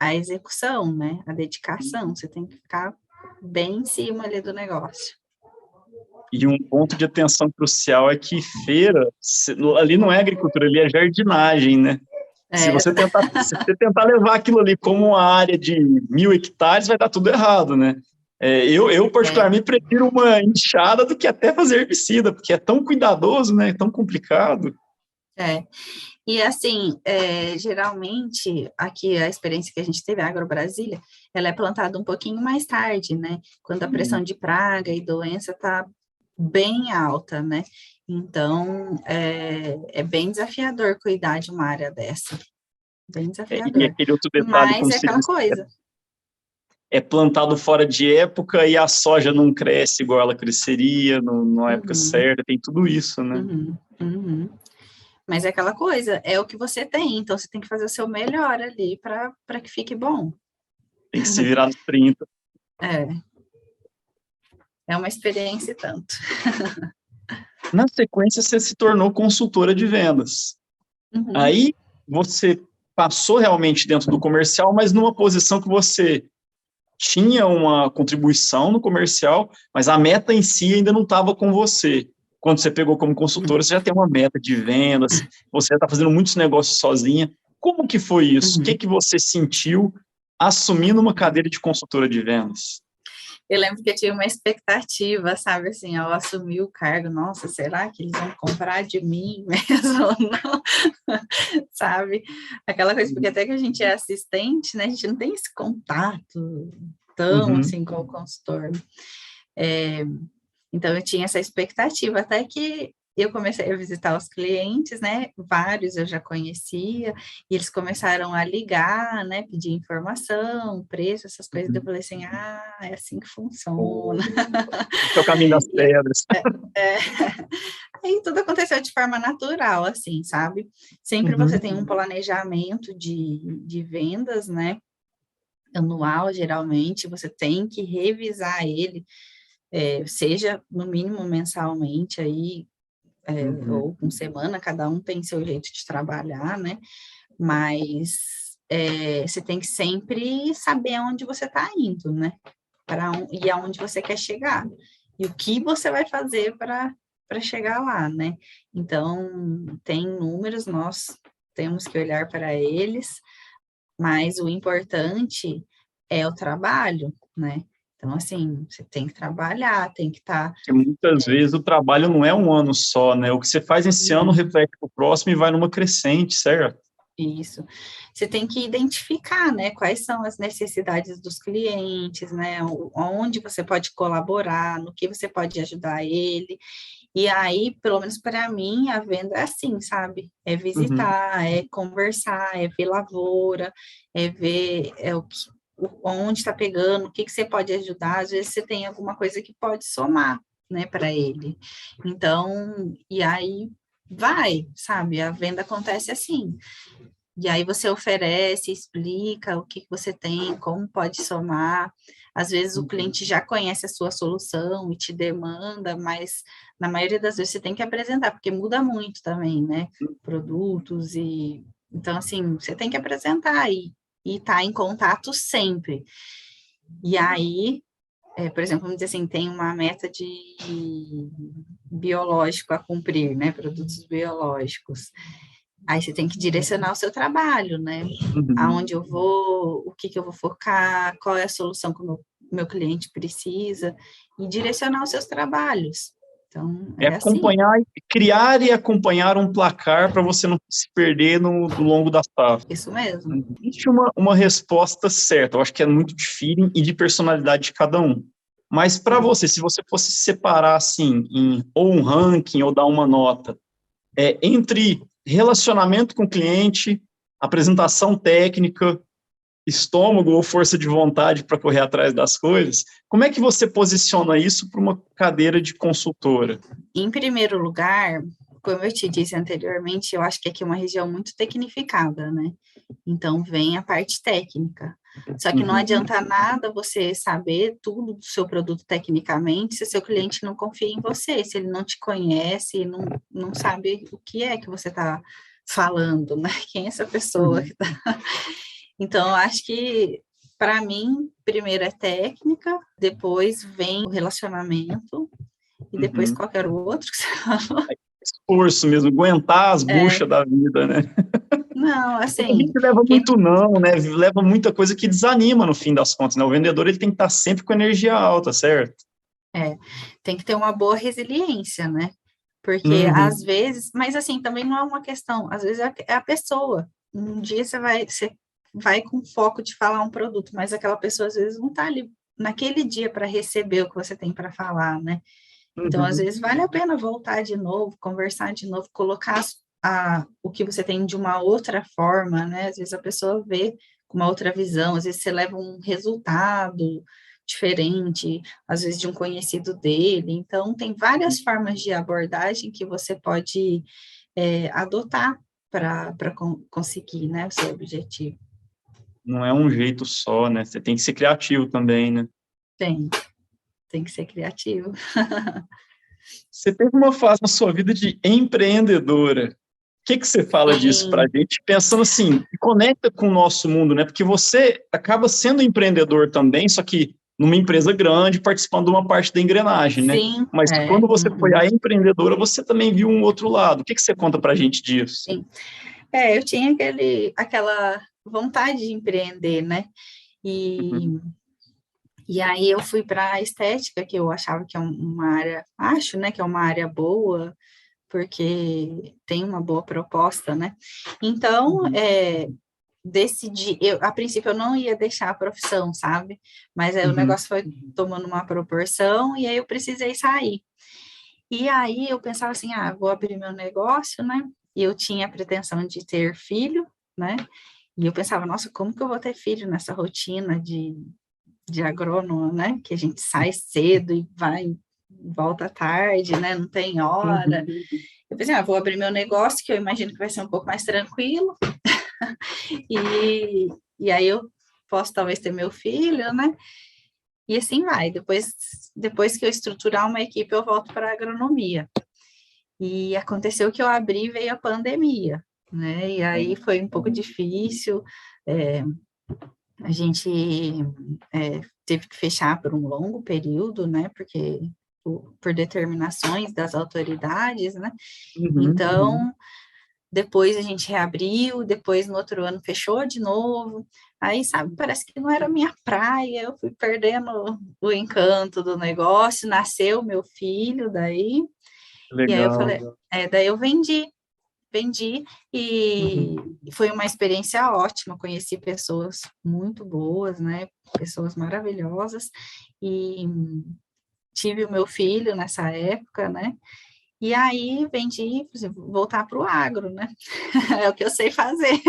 a execução, né? A dedicação. Você tem que ficar bem em cima ali do negócio. E um ponto de atenção crucial é que feira, ali não é agricultura, ali é jardinagem, né? Se É, você tentar levar aquilo ali como uma área de 1.000 hectares, vai dar tudo errado, né? Eu particularmente prefiro uma enxada do que até fazer herbicida, porque é tão cuidadoso, né? Tão complicado. E assim, geralmente, aqui a experiência que a gente teve, a AgroBrasília, ela é plantada um pouquinho mais tarde, né? Quando a pressão de praga e doença está bem alta, né? Então, é bem desafiador cuidar de uma área dessa. Bem E desafiador. aquele outro detalhe, Mas como é você aquela disse, coisa. é plantado fora de época e a soja não cresce igual ela cresceria na época Uhum, certa, tem tudo isso, né? uhum, uhum. Mas é aquela coisa, é o que você tem, então você tem que fazer o seu melhor ali para que fique bom. Tem que se virar nos 30. É, é uma experiência e tanto. Na sequência, você se tornou consultora de vendas. Uhum. Aí, você passou realmente dentro do comercial, mas numa posição que você tinha uma contribuição no comercial, mas a meta em si ainda não estava com você. Quando você pegou como consultora, você já tem uma meta de vendas, você já está fazendo muitos negócios sozinha. Como que foi isso? O que Uhum. que você sentiu assumindo uma cadeira de consultora de vendas? Eu lembro que eu tinha uma expectativa, sabe, assim, ao assumir o cargo, nossa, será que eles vão comprar de mim mesmo ou não? Sabe? Aquela coisa, porque até que a gente é assistente, né, a gente não tem esse contato tão, Uhum. assim, com o consultor. Então, eu tinha essa expectativa, até que eu comecei a visitar os clientes, né? Vários eu já conhecia, e eles começaram a ligar, né? Pedir informação, preço, essas coisas. Eu Uhum. falei assim: ah, é assim que funciona. O, esse é o caminho das E, pedras. é, aí tudo aconteceu de forma natural, assim, sabe? Sempre você Uhum. tem um planejamento de vendas, né? Anual, geralmente, você tem que revisar ele, seja no mínimo mensalmente aí, Uhum. ou com semana, cada um tem seu jeito de trabalhar, né? Mas você tem que sempre saber aonde você está indo, né? E aonde você quer chegar. E o que você vai fazer para chegar lá, né? Então, tem números, nós temos que olhar para eles, mas o importante é o trabalho, né? Então, assim, você tem que trabalhar, tem que estar. Porque muitas vezes o trabalho não é um ano só, né? O que você faz esse ano reflete para o próximo e vai numa crescente, certo? Isso. Você tem que identificar, né, quais são as necessidades dos clientes, né, onde você pode colaborar, no que você pode ajudar ele. E aí, pelo menos para mim, a venda é assim, sabe? É Uhum. visitar, é conversar, é ver lavoura, é ver onde está pegando, o que que você pode ajudar. Às vezes você tem alguma coisa que pode somar, né, para ele. Então, e aí vai, sabe? A venda acontece assim. E aí você oferece, explica o que você tem, como pode somar. Às vezes o cliente já conhece a sua solução e te demanda, mas na maioria das vezes você tem que apresentar, porque muda muito também, né? Produtos e então assim, você tem que apresentar e estar em contato sempre. E aí, por exemplo, vamos dizer assim, tem uma meta de biológico a cumprir, né? Produtos biológicos. Aí você tem que direcionar o seu trabalho, né? Uhum. Aonde eu vou, o que que eu vou focar, qual é a solução que o meu cliente precisa, e direcionar os seus trabalhos. Então, É é assim. acompanhar, criar e acompanhar um placar para você não se perder no longo da safra. Isso mesmo. Não existe uma resposta certa, eu acho que é muito de feeling e de personalidade de cada um. Mas para Sim. você, se você fosse separar assim, ou um ranking ou dar uma nota, entre relacionamento com o cliente, apresentação técnica, estômago ou força de vontade para correr atrás das coisas, como é que você posiciona isso para uma cadeira de consultora? Em primeiro lugar, como eu te disse anteriormente, eu acho que aqui é uma região muito tecnificada, né? Então, vem a parte técnica. Só que não adianta nada você saber tudo do seu produto tecnicamente se seu cliente não confia em você, se ele não te conhece, não sabe o que é que você está falando, né? Quem é essa pessoa que tá... Então, eu acho que, para mim, primeiro é técnica, depois vem o relacionamento, e depois qualquer outro que você falou. Esforço mesmo, aguentar as buchas da vida, né? Não, A assim... gente leva muito não, né? Leva muita coisa que desanima no fim das contas, né? O vendedor, ele tem que estar sempre com energia alta, certo? Tem que ter uma boa resiliência, né? Porque às vezes, mas assim, também não é uma questão, às vezes é a pessoa. Um dia você vai com foco de falar um produto, mas aquela pessoa às vezes não está ali naquele dia para receber o que você tem para falar, né? Então, às vezes, vale a pena voltar de novo, conversar de novo, colocar o que você tem de uma outra forma, né? Às vezes a pessoa vê com uma outra visão, às vezes você leva um resultado diferente, às vezes de um conhecido dele. Então, tem várias formas de abordagem que você pode adotar para conseguir, né, o seu objetivo. Não é um jeito só, né? Você tem que ser criativo também, né? Tem que ser criativo. Você teve uma fase na sua vida de empreendedora. O que você fala disso para a gente? Pensando assim, conecta com o nosso mundo, né? Porque você acaba sendo empreendedor também, só que numa empresa grande, participando de uma parte da engrenagem, né? Sim. Mas quando você foi a empreendedora, você também viu um outro lado. O que você conta para a gente disso? Sim. Eu tinha aquela vontade de empreender, né? E aí eu fui para a estética, que eu achava que é uma área, acho, né, que é uma área boa, porque tem uma boa proposta, né? Então, decidi, a princípio eu não ia deixar a profissão, sabe? Mas aí o negócio foi tomando uma proporção e aí eu precisei sair. E aí eu pensava assim, vou abrir meu negócio, né? E eu tinha a pretensão de ter filho, né? E eu pensava, nossa, como que eu vou ter filho nessa rotina de agrônomo, né? Que a gente sai cedo e volta tarde, né? Não tem hora. Eu pensei, vou abrir meu negócio, que eu imagino que vai ser um pouco mais tranquilo. E aí eu posso talvez ter meu filho, né? E assim vai. Depois que eu estruturar uma equipe, eu volto para a agronomia. E aconteceu que eu abri e veio a pandemia, né? E aí foi um pouco difícil. A gente teve que fechar por um longo período, né? Porque por determinações das autoridades, né? Então, depois a gente reabriu, depois no outro ano fechou de novo. Aí, sabe, parece que não era a minha praia, eu fui perdendo o encanto do negócio, nasceu meu filho daí. Legal. E aí eu falei, daí eu vendi e foi uma experiência ótima, conheci pessoas muito boas, né, pessoas maravilhosas, e tive o meu filho nessa época, né, e aí vendi, voltar para o agro, né, é o que eu sei fazer.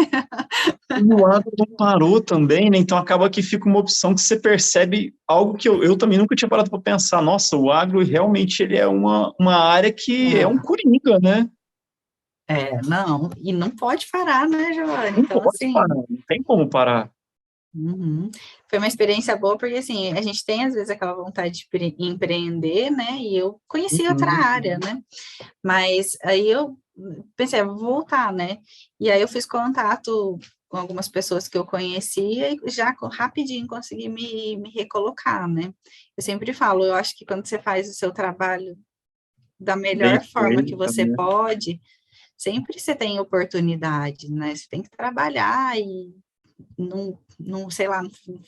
E o agro não parou também, né, então acaba que fica uma opção que você percebe algo que eu também nunca tinha parado para pensar, nossa, o agro realmente ele é uma área que é um coringa, né? Não, e não pode parar, né, Giovanni? Não Então, pode assim... parar, não tem como parar. Foi uma experiência boa, porque, assim, a gente tem, às vezes, aquela vontade de empreender, né, e eu conheci outra área, né, mas aí eu pensei, vou voltar, né, e aí eu fiz contato com algumas pessoas que eu conhecia e já rapidinho consegui me recolocar, né. Eu sempre falo, eu acho que quando você faz o seu trabalho da melhor forma que você pode, sempre você tem oportunidade, né? Você tem que trabalhar e não sei lá,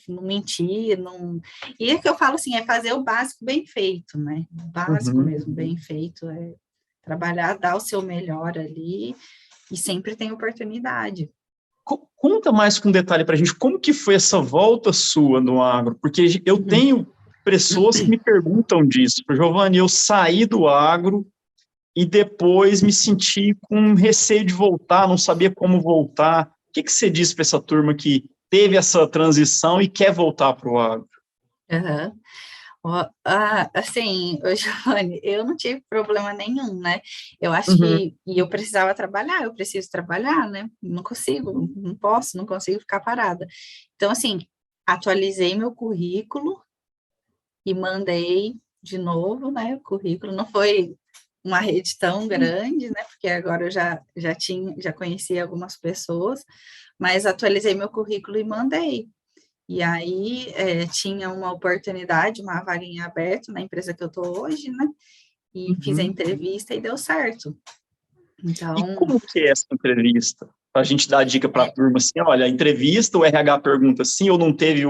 não mentir, não... E é que eu falo assim, é fazer o básico bem feito, né? O básico mesmo, bem feito, é trabalhar, dar o seu melhor ali e sempre tem oportunidade. Conta mais com detalhe para a gente, como que foi essa volta sua no agro? Porque eu tenho pessoas que me perguntam disso. Giovanni, eu saí do agro e depois me senti com receio de voltar, não sabia como voltar. O que você diz para essa turma que teve essa transição e quer voltar para o agro? Assim, ô, Giovanni, eu não tive problema nenhum, né? Eu acho Uhum, e eu precisava trabalhar, eu preciso trabalhar, né? Não consigo, não posso, não consigo ficar parada. Então, assim, atualizei meu currículo e mandei de novo, né? O currículo não foi uma rede tão grande, né? Porque agora eu já conhecia algumas pessoas, mas atualizei meu currículo e mandei. E aí tinha uma oportunidade, uma vaguinha aberta na empresa que eu estou hoje, né? E fiz a uhum. entrevista e deu certo. E Então, como que é essa entrevista? Para a gente dar a dica para a turma, assim, olha, a entrevista, o RH pergunta sim ou não teve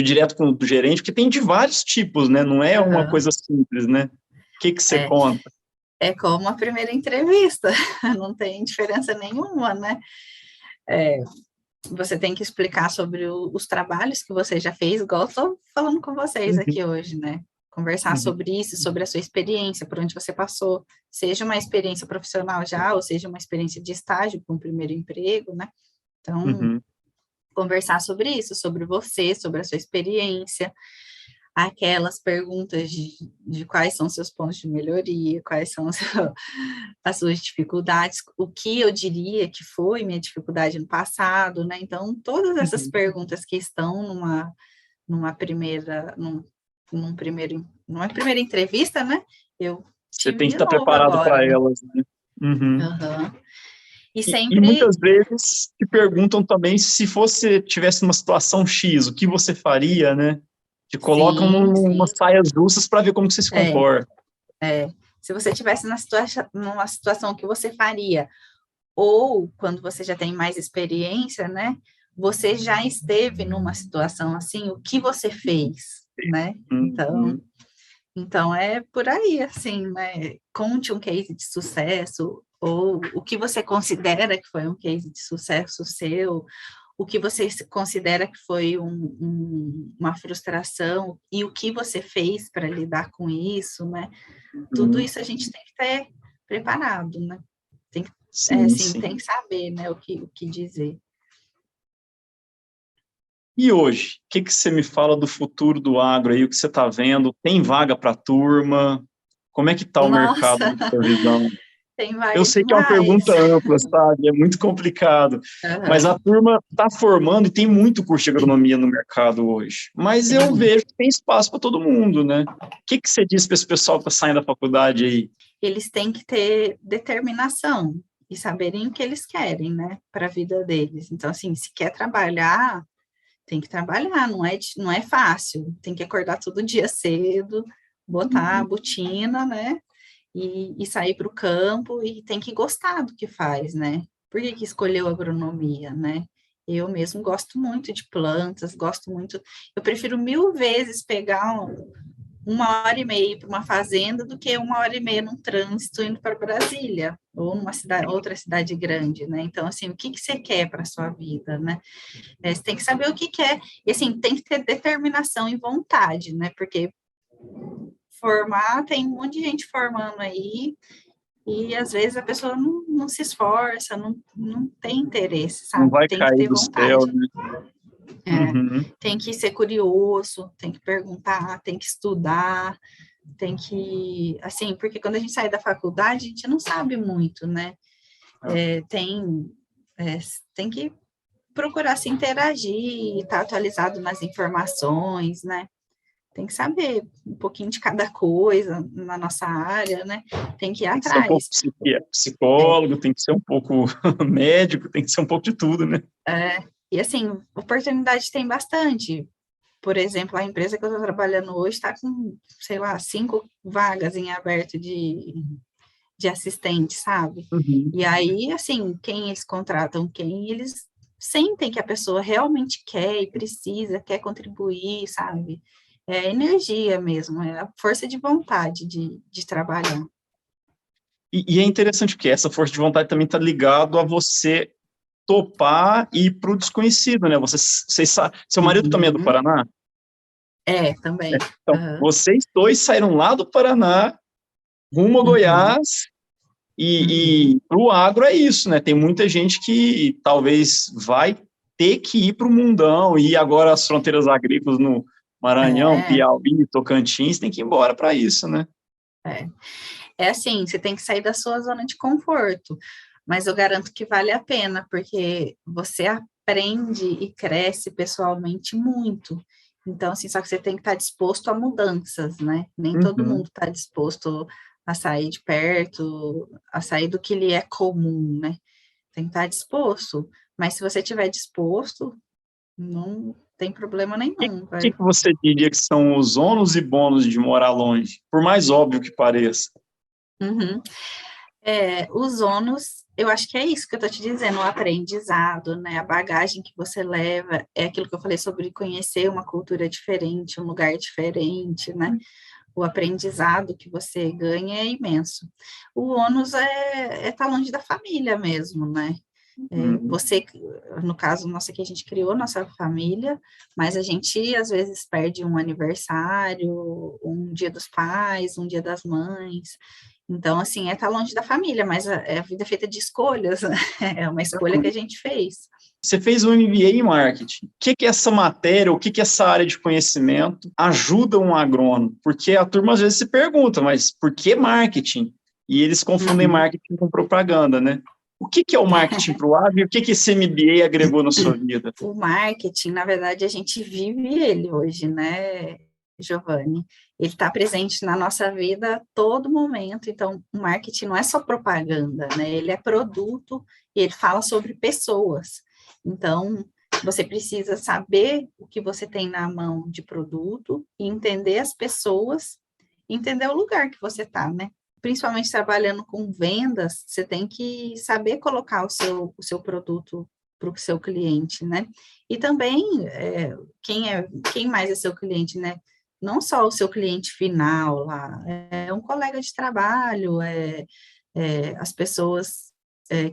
direto com o gerente, porque tem de vários tipos, né? Não é uma aham, coisa simples, né? O que você é, conta? é como a primeira entrevista, não tem diferença nenhuma, né? Você tem que explicar sobre os trabalhos que você já fez, igual eu estou falando com vocês Uhum, aqui hoje, né? Conversar uhum, sobre isso, sobre a sua experiência, por onde você passou, seja uma experiência profissional já, ou seja uma experiência de estágio com o primeiro emprego, né? Então, uhum, conversar sobre isso, sobre você, sobre a sua experiência, aquelas perguntas de quais são seus pontos de melhoria, quais são as suas dificuldades, o que eu diria que foi minha dificuldade no passado, né? Então, todas essas uhum. perguntas que estão numa primeira, numa primeira entrevista, né? Eu Você tive tem que de estar novo preparado agora, para né? elas, né? Uhum. Uhum. E E sempre, muitas vezes te perguntam também se você tivesse numa situação X, o que você faria, né? Te colocam sim, numa sim, saias justas para ver como você se é, comporta. se você tivesse numa situação que você faria, ou quando você já tem mais experiência, né? Você já esteve numa situação assim, o que você fez, né? Então, Uhum. então é por aí, assim, né? Conte um case de sucesso, ou o que você considera que foi um case de sucesso seu, o que você considera que foi uma frustração, e o que você fez para lidar com isso, né? Tudo Uhum. isso a gente tem que ter preparado, né? Tem que, Sim, assim, sim. tem que saber, né, o que dizer. E hoje, o que que você me fala do futuro do agro aí, o que você está vendo? Tem vaga para a turma? Como é que está o mercado Nossa, na sua visão? tem Eu vaga sei que é uma demais. pergunta ampla, sabe? É muito complicado. Mas a Uhum, turma está formando e tem muito curso de agronomia no mercado hoje. Mas eu sim. vejo que tem espaço para todo mundo, né? O que que você diz para esse pessoal que está saindo da faculdade aí? Eles têm que ter determinação e saberem o que eles querem, né, para a vida deles. Então, assim, se quer trabalhar, tem que trabalhar, não é fácil. Tem que acordar todo dia cedo, botar a Uhum. botina, né, e sair para o campo e tem que gostar do que faz, né? Por que que escolheu agronomia, né? Eu mesmo gosto muito de plantas, gosto muito. Eu prefiro mil vezes pegar uma hora e meia para uma fazenda do que uma hora e meia num trânsito indo para Brasília ou numa cidade, outra cidade grande, né? Então, assim, o que que você quer para a sua vida, né? Você tem que saber o que quer e, assim, tem que ter determinação e vontade, né? Porque formar, tem um monte de gente formando aí, e às vezes a pessoa não se esforça, não tem interesse, Não sabe? vai Tem que cair ter do céu, vontade. né? É, Uhum. tem que ser curioso, tem que perguntar, tem que estudar, tem que, assim, porque quando a gente sai da faculdade, a gente não sabe muito, né? É, é, tem que procurar se interagir, estar atualizado nas informações, né? Tem que saber um pouquinho de cada coisa na nossa área, né? Tem que ir Tem que ser um pouco atrás. É, psicólogo, tem que ser um pouco médico, tem que ser um pouco de tudo, né? e assim, oportunidade tem bastante. Por exemplo, a empresa que eu estou trabalhando hoje está com, sei lá, 5 vagas em aberto de assistente, sabe? Uhum. E aí, assim, quem eles contratam, quem eles sentem que a pessoa realmente quer e precisa, quer contribuir, sabe? É energia mesmo, é a força de vontade de trabalhar. E é interessante porque essa força de vontade também está ligado a você topar e ir para o desconhecido, né? Vocês seu marido também é do Uhum. Paraná? É, também. Então, Uhum. vocês dois saíram lá do Paraná, rumo a Uhum. Goiás, Uhum. e para o agro é isso, né? Tem muita gente que talvez vai ter que ir para o mundão, e agora as fronteiras agrícolas Maranhão, É, Piauí, Tocantins, tem que ir embora para isso, né? é. É assim, você tem que sair da sua zona de conforto, mas eu garanto que vale a pena, porque você aprende e cresce pessoalmente muito. Então, assim, só que você tem que estar disposto a mudanças, né? Nem todo Uhum. mundo está disposto a sair de perto, a sair do que lhe é comum, né? Tem que estar disposto, mas se você estiver disposto, não tem problema O nenhum, que vai. você diria que são os ônus e bônus de morar longe? Por mais óbvio que pareça. Uhum. Os ônus, eu acho que é isso que eu estou te dizendo, o aprendizado, né? A bagagem que você leva, é aquilo que eu falei sobre conhecer uma cultura diferente, um lugar diferente, né? O aprendizado que você ganha é imenso. O ônus é estar longe da família mesmo, né? Uhum. Você, no caso nosso aqui, a gente criou nossa família, mas a gente às vezes perde um aniversário, um dia dos pais, um dia das mães. Então, assim, estar longe da família, mas a vida é feita de escolhas, né? É uma escolha que a gente fez. Você fez um MBA em marketing. O que essa matéria, o que essa área de conhecimento ajuda um agrônomo? Porque a turma às vezes se pergunta, mas por que marketing? E eles confundem Uhum. marketing com propaganda, né? O que é o marketing para o agro e o que esse MBA agregou na sua vida? O marketing, na verdade, a gente vive ele hoje, né, Giovanni? Ele está presente na nossa vida a todo momento. Então, o marketing não é só propaganda, né? Ele é produto e ele fala sobre pessoas. Então, você precisa saber o que você tem na mão de produto e entender as pessoas, entender o lugar que você está, né? Principalmente trabalhando com vendas, você tem que saber colocar o seu produto para o seu cliente, né? E também quem mais é seu cliente, né? Não só o seu cliente final lá, é um colega de trabalho, as pessoas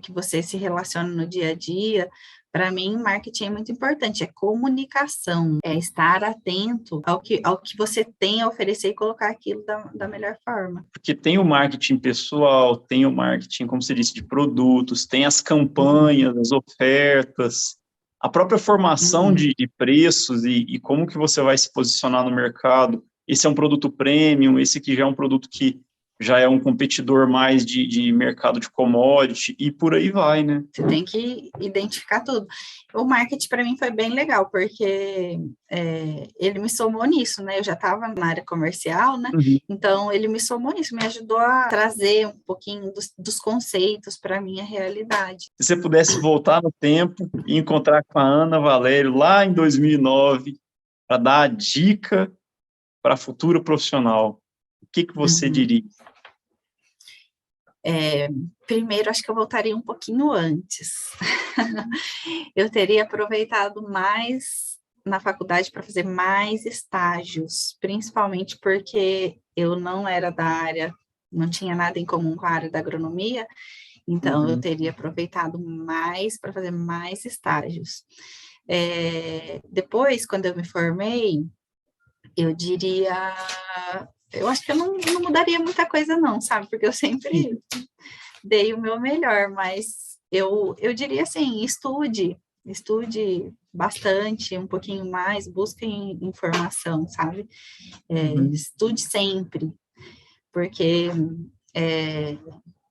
que você se relaciona no dia a dia. Para mim, marketing é muito importante, é comunicação, é estar atento ao que você tem a oferecer e colocar aquilo da melhor forma. Porque tem o marketing pessoal, tem o marketing, como você disse, de produtos, tem as Uhum, campanhas, as ofertas, a própria formação uhum. de preços e como que você vai se posicionar no mercado. Esse é um produto premium, esse aqui já é um produto que já é um competidor mais de mercado de commodity e por aí vai, né? Você tem que identificar tudo. O marketing para mim foi bem legal, porque ele me somou nisso, né? Eu já estava na área comercial, né? Uhum. Então ele me somou nisso, me ajudou a trazer um pouquinho dos conceitos para a minha realidade. Se você pudesse voltar no tempo e encontrar com a Ana Valério lá em 2009 para dar a dica para a futura profissional, o que você Uhum. diria? Primeiro, acho que eu voltaria um pouquinho antes. Eu teria aproveitado mais na faculdade para fazer mais estágios, principalmente porque eu não era da área, não tinha nada em comum com a área da agronomia, então eu Uhum. teria aproveitado mais para fazer mais estágios. Depois, quando eu me formei, eu diria, eu acho que eu não mudaria muita coisa não, sabe? Porque eu sempre dei o meu melhor, mas eu diria assim, estude bastante, um pouquinho mais, busque informação, sabe? Uhum. Estude sempre, porque é,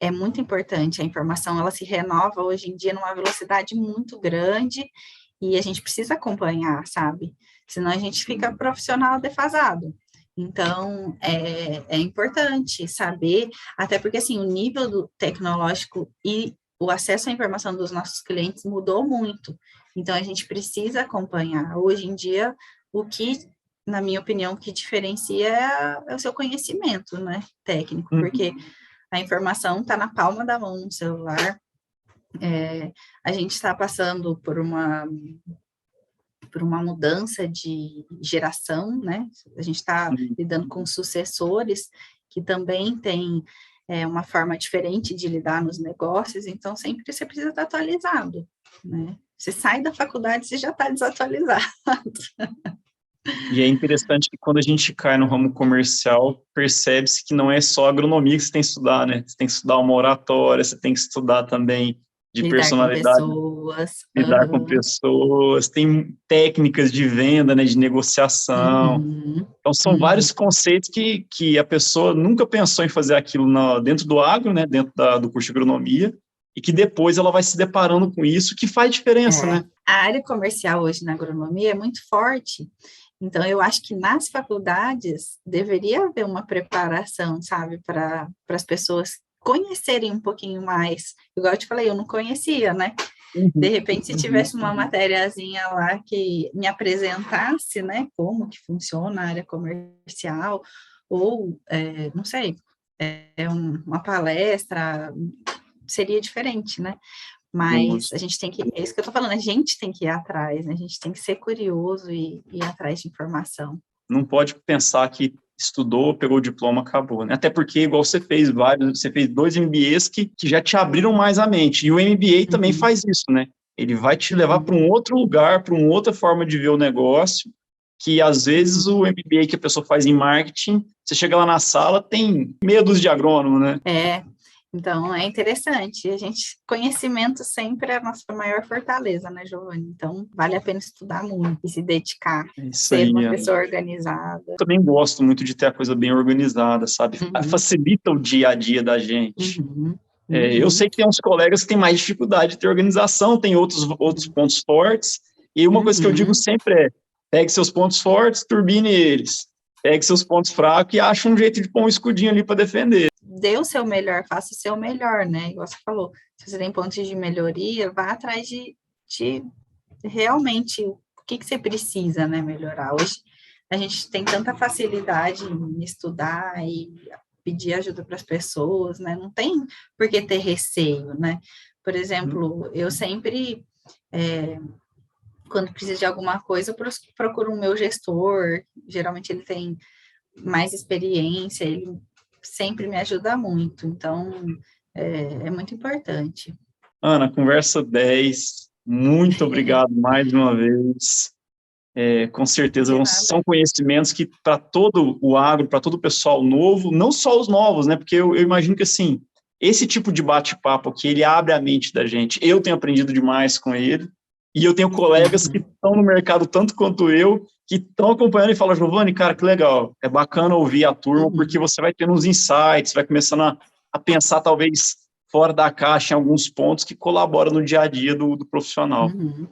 é muito importante, a informação ela se renova hoje em dia numa velocidade muito grande e a gente precisa acompanhar, sabe? Senão a gente fica profissional defasado. Então, é importante saber, até porque, assim, o nível tecnológico e o acesso à informação dos nossos clientes mudou muito. Então, a gente precisa acompanhar. Hoje em dia, o que, na minha opinião, o que diferencia é o seu conhecimento, né, técnico, porque Uhum. a informação está na palma da mão no celular. A gente está passando por uma mudança de geração, né? A gente está lidando com sucessores que também têm uma forma diferente de lidar nos negócios, então sempre você precisa estar atualizado, né? Você sai da faculdade, você já está desatualizado. E é interessante que quando a gente cai no ramo comercial, percebe-se que não é só agronomia que você tem que estudar, né? Você tem que estudar uma oratória, você tem que estudar também de Lidar com personalidade, pessoas. lidar com pessoas, tem técnicas de venda, né, de negociação. Uhum. Então, são Uhum. vários conceitos que a pessoa nunca pensou em fazer aquilo dentro do agro, né, dentro do curso de agronomia, e que depois ela vai se deparando com isso, que faz diferença, É. né? A área comercial hoje na agronomia é muito forte, então eu acho que nas faculdades deveria haver uma preparação, sabe, para as pessoas conhecerem um pouquinho mais. Igual eu te falei, eu não conhecia, né? De Uhum, repente, se tivesse uma matériazinha lá que me apresentasse, né, como que funciona a área comercial, ou, não sei, uma palestra, seria diferente, né? Mas a gente tem que, é isso que eu tô falando, a gente tem que ir atrás, né? A gente tem que ser curioso e ir atrás de informação. não pode pensar que estudou, pegou o diploma, acabou, né? Até porque, igual você fez 2 MBAs que já te abriram mais a mente, e o MBA também Uhum, faz isso, né? Ele vai te levar para uhum, um outro lugar, para uma outra forma de ver o negócio, que às vezes uhum. o MBA que a pessoa faz em marketing, você chega lá na sala, tem meia dúzia de agrônomo, né? Então é interessante. Conhecimento sempre é a nossa maior fortaleza, né, Giovanni? Então vale a pena estudar muito e se dedicar, É isso ser uma aí, pessoa organizada. eu também gosto muito de ter a coisa bem organizada, sabe? Uhum, Facilita o dia a dia da gente. uhum, Eu uhum, sei que tem uns colegas que têm mais dificuldade de ter organização, tem outros uhum, pontos fortes, e uma coisa que eu digo uhum. sempre é, pegue seus pontos fortes, turbine eles, pegue seus pontos fracos e ache um jeito de pôr um escudinho ali para defender. Dê o seu melhor, faça o seu melhor, né? Igual você falou, se você tem pontos de melhoria, vá atrás de realmente o que você precisa, né, melhorar. Hoje a gente tem tanta facilidade em estudar e pedir ajuda para as pessoas, né? Não tem por que ter receio, né? Por exemplo, eu sempre, quando preciso de alguma coisa, eu procuro o meu gestor, geralmente ele tem mais experiência, ele sempre me ajuda muito, então é muito importante. Ana, conversa 10, muito obrigado mais uma vez. Com certeza De nada. são conhecimentos que para todo o agro, para todo o pessoal novo, não só os novos, né? Porque eu imagino que assim, esse tipo de bate-papo aqui, ele abre a mente da gente. Eu tenho aprendido demais com ele, e eu tenho colegas que Uhum, estão no mercado tanto quanto eu, que estão acompanhando e falam, Giovanni, cara, que legal, é bacana ouvir a turma, porque uhum, você vai tendo uns insights, vai começando a pensar talvez fora da caixa em alguns pontos que colaboram no dia a dia do profissional. uhum.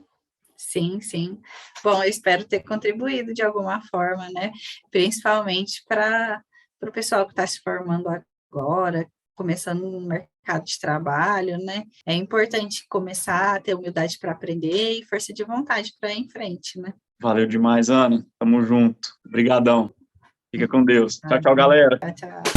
Sim, sim. Bom, eu espero ter contribuído de alguma forma, né? Principalmente para o pessoal que está se formando agora, começando no mercado de trabalho, né? É importante começar a ter humildade para aprender e força de vontade para ir em frente, né? Valeu demais, Ana. Tamo junto. Obrigadão. Fica com Deus. Tchau, tchau, Nada. galera. Tchau, tchau.